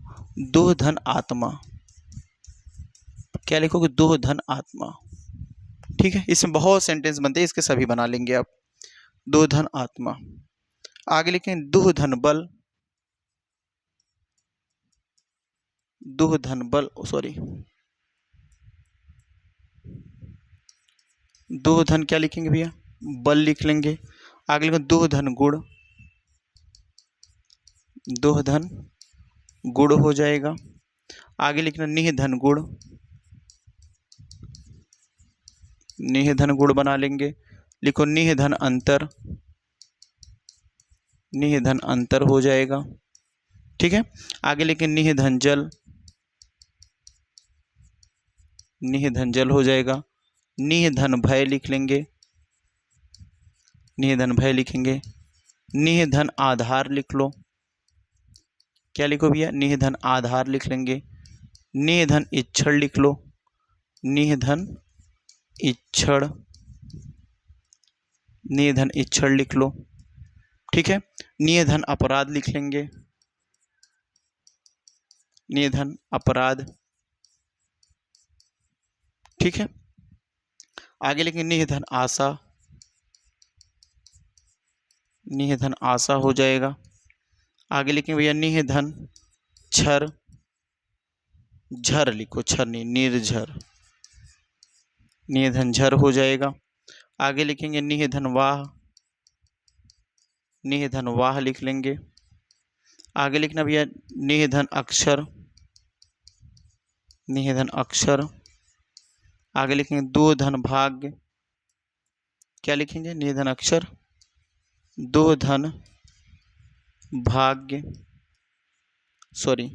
दुह धन आत्मा, क्या लिखोगे, दुह धन आत्मा, ठीक है। इसमें बहुत सेंटेंस बनते हैं, इसके सभी बना लेंगे आप, दुह धन आत्मा। आगे लिखें दुह धन बल, दुह धन बल, सॉरी, दुह धन क्या लिखेंगे भैया, बल लिख लेंगे। आगे लिखेंगे दुह धन गुण, दुह धन गुण हो जाएगा। आगे लिखना निह धन गुण, निह धन गुण बना लेंगे। लिखो निह धन अंतर, निह धन अंतर हो जाएगा। ठीक है, आगे लिखें निह धन जल, निह धन जल हो जाएगा। निह धन भय लिख लेंगे, निह धन भय लिखेंगे। निह धन आधार लिख लो, क्या लिखो भैया, निह धन आधार लिख लेंगे। निह धन इच्छड़ लिख लो, निह धन इच्छड़, निह धन इच्छड़ लिख लो। ठीक है, निह धन अपराध लिख लेंगे, निह धन अपराध। ठीक है, आगे लिखेंगे निह धन आशा, निह धन आशा हो जाएगा। आगे लिखेंगे भैया निह धन छर, झर लिखो, छर नहीं, निर्झर, निह धन झर हो जाएगा। आगे लिखेंगे निह धन वाह, निह धन वाह लिख लेंगे। आगे लिखना भैया निह धन अक्षर, निह धन अक्षर। आगे लिखेंगे दो धन भाग्य, क्या लिखेंगे, निह धन अक्षर, दो धन भाग्य, सॉरी,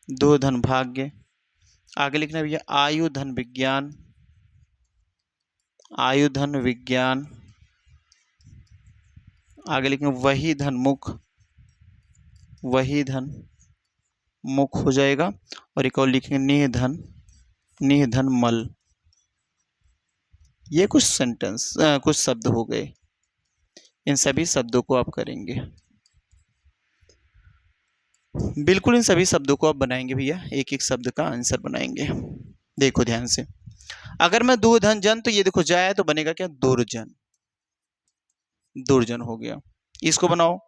दो धन भाग्य। आगे लिखना भैया आयु धन विज्ञान, आयु धन विज्ञान। आगे लिखेंगे वही धन मुख, वही धन मुख हो जाएगा। और एक और लिखेंगे निह धन, निह धन मल। ये कुछ सेंटेंस, कुछ शब्द हो गए। इन सभी शब्दों को आप करेंगे, बिल्कुल इन सभी शब्दों को आप बनाएंगे भैया, एक एक शब्द का आंसर बनाएंगे। देखो ध्यान से, अगर मैं दो धन जन, तो ये देखो जाए तो बनेगा क्या, दुर्जन, दुर्जन हो गया। इसको बनाओ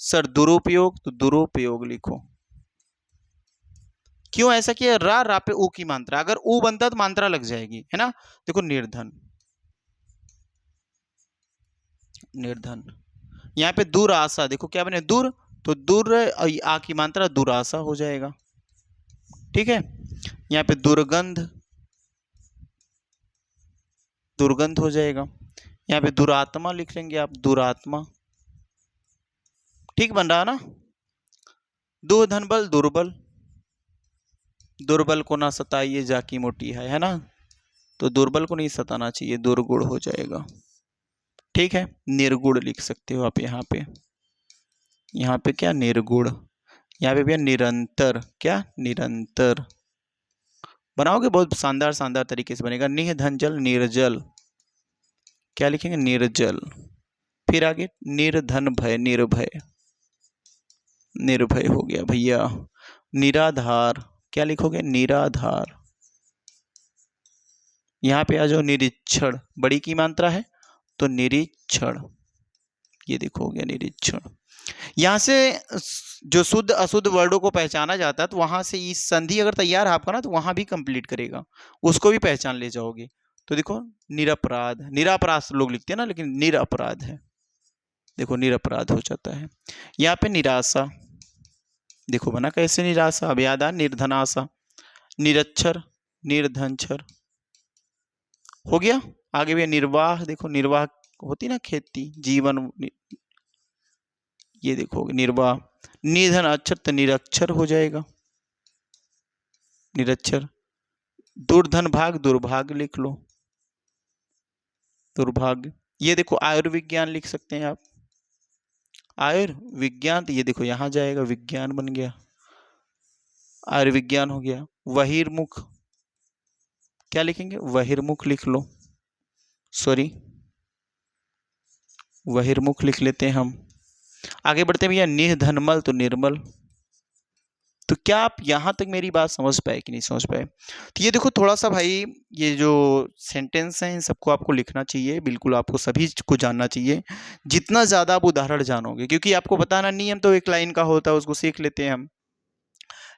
सर दुरुपयोग, तो दुरुपयोग लिखो। क्यों ऐसा किया, रा रा पे ऊ की मात्रा, अगर ऊ बनता तो मात्रा लग जाएगी, है ना। देखो निर्धन, निर्धन। यहाँ पे दुराशा, देखो क्या बने, दूर, तो दूर आ की मात्रा दुराशा हो जाएगा। ठीक है, यहाँ पे दुर्गंध, दुर्गंध हो जाएगा। यहाँ पे दुरात्मा लिख लेंगे आप, दुरात्मा। ठीक बन रहा ना। दो धन बल दुर्बल, दुर्बल को ना सताइए जाकी मोटी है ना, तो दुर्बल को नहीं सताना चाहिए, दुर्गुण हो जाएगा। ठीक है, निर्गुण लिख सकते हो आप यहाँ पे, यहाँ पे क्या निर्गुण, यहाँ पे भैया निरंतर, क्या निरंतर। बनाओगे बहुत शानदार शानदार तरीके से बनेगा। निह धन जल निर्जल, क्या लिखेंगे, निर्जल। फिर आगे निर्धन भय, निर्भय, निर्भय हो गया भैया। निराधार, क्या लिखोगे, निराधार। यहाँ पे आ जाओ निरीक्षण, बड़ी की मात्रा है तो निरीक्षण, ये देखो हो गया निरीक्षण। यहाँ से जो शुद्ध अशुद्ध वर्डों को पहचाना जाता है, तो वहां से इस संधि अगर तैयार है आपका ना, तो वहां भी कंप्लीट करेगा, उसको भी पहचान ले जाओगे। तो देखो निरपराध, निरापराध लोग लिखते हैं ना, लेकिन निरपराध है, देखो निरपराध हो जाता है। यहाँ पे निराशा, देखो बना कैसे निराशा, अब याद आ, निर्धनाशा। निरक्षर, निर्धनक्षर हो गया। आगे भी निर्वाह, देखो निर्वाह होती ना खेती, जीवन, ये देखो निर्वाह। निधन अक्षर तो निरक्षर हो जाएगा, निरक्षर। दुर्धन भाग, दुर्भाग्य लिख लो, दुर्भाग्य। ये देखो आयुर्विज्ञान लिख सकते हैं आप, आयुर्विज्ञान, तो ये देखो यहां जाएगा, विज्ञान बन गया, आयुर्विज्ञान हो गया। बहिर्मुख, क्या लिखेंगे, बहिर्मुख लिख लो, सॉरी बहिर्मुख लिख लेते हैं हम। आगे बढ़ते हैं भैया, निधनमल तो निर्मल। तो क्या आप यहां तक मेरी बात समझ पाए कि नहीं समझ पाए। तो ये देखो थोड़ा सा भाई, ये जो सेंटेंस हैं इन सबको आपको लिखना चाहिए, बिल्कुल आपको सभी को जानना चाहिए, जितना ज़्यादा आप उदाहरण जानोगे, क्योंकि आपको बताना नियम तो एक लाइन का होता है, उसको सीख लेते हैं हम,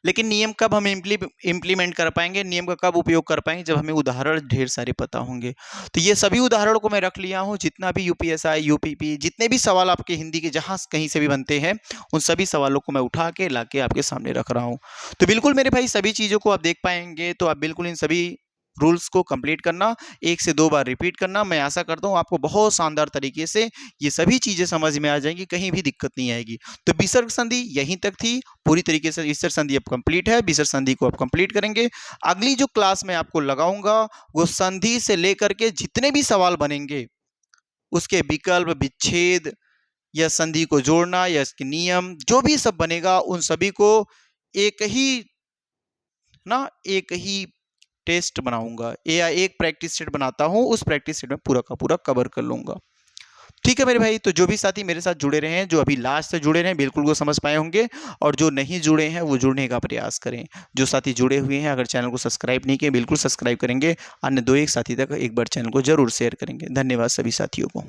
लेकिन नियम कब हम इम्प्लीमेंट कर पाएंगे, नियम का कब उपयोग कर पाएंगे, जब हमें उदाहरण ढेर सारे पता होंगे। तो ये सभी उदाहरणों को मैं रख लिया हूँ, जितना भी यूपीएसआई यूपीपी जितने भी सवाल आपके हिंदी के जहाँ कहीं से भी बनते हैं, उन सभी सवालों को मैं उठा के ला के आपके सामने रख रहा हूँ। तो बिल्कुल मेरे भाई सभी चीज़ों को आप देख पाएंगे, तो आप बिल्कुल इन सभी रूल्स को कंप्लीट करना, 1 से 2 बार रिपीट करना। मैं आशा करता हूँ आपको बहुत शानदार तरीके से ये सभी चीज़ें समझ में आ जाएंगी, कहीं भी दिक्कत नहीं आएगी। तो विसर्ग संधि यहीं तक थी, पूरी तरीके से विसर्ग संधि अब कंप्लीट है, विसर्ग संधि को आप कंप्लीट करेंगे। अगली जो क्लास में आपको लगाऊंगा वो संधि से लेकर के जितने भी सवाल बनेंगे उसके विकल्प, विच्छेद या संधि को जोड़ना या इसके नियम जो भी सब बनेगा, उन सभी को एक ही टेस्ट बनाऊंगा या एक प्रैक्टिस सेट बनाता हूं, उस प्रैक्टिस सेट में पूरा का पूरा कवर कर लूंगा। ठीक है मेरे भाई, तो जो भी साथी मेरे साथ जुड़े रहे हैं, जो अभी लास्ट से जुड़े रहे हैं, बिल्कुल वो समझ पाए होंगे, और जो नहीं जुड़े हैं वो जुड़ने का प्रयास करें। जो साथी जुड़े हुए हैं, अगर चैनल को सब्सक्राइब नहीं किए, बिल्कुल सब्सक्राइब करेंगे। अन्य 2-1 साथी तक एक बार चैनल को जरूर शेयर करेंगे। धन्यवाद सभी साथियों को।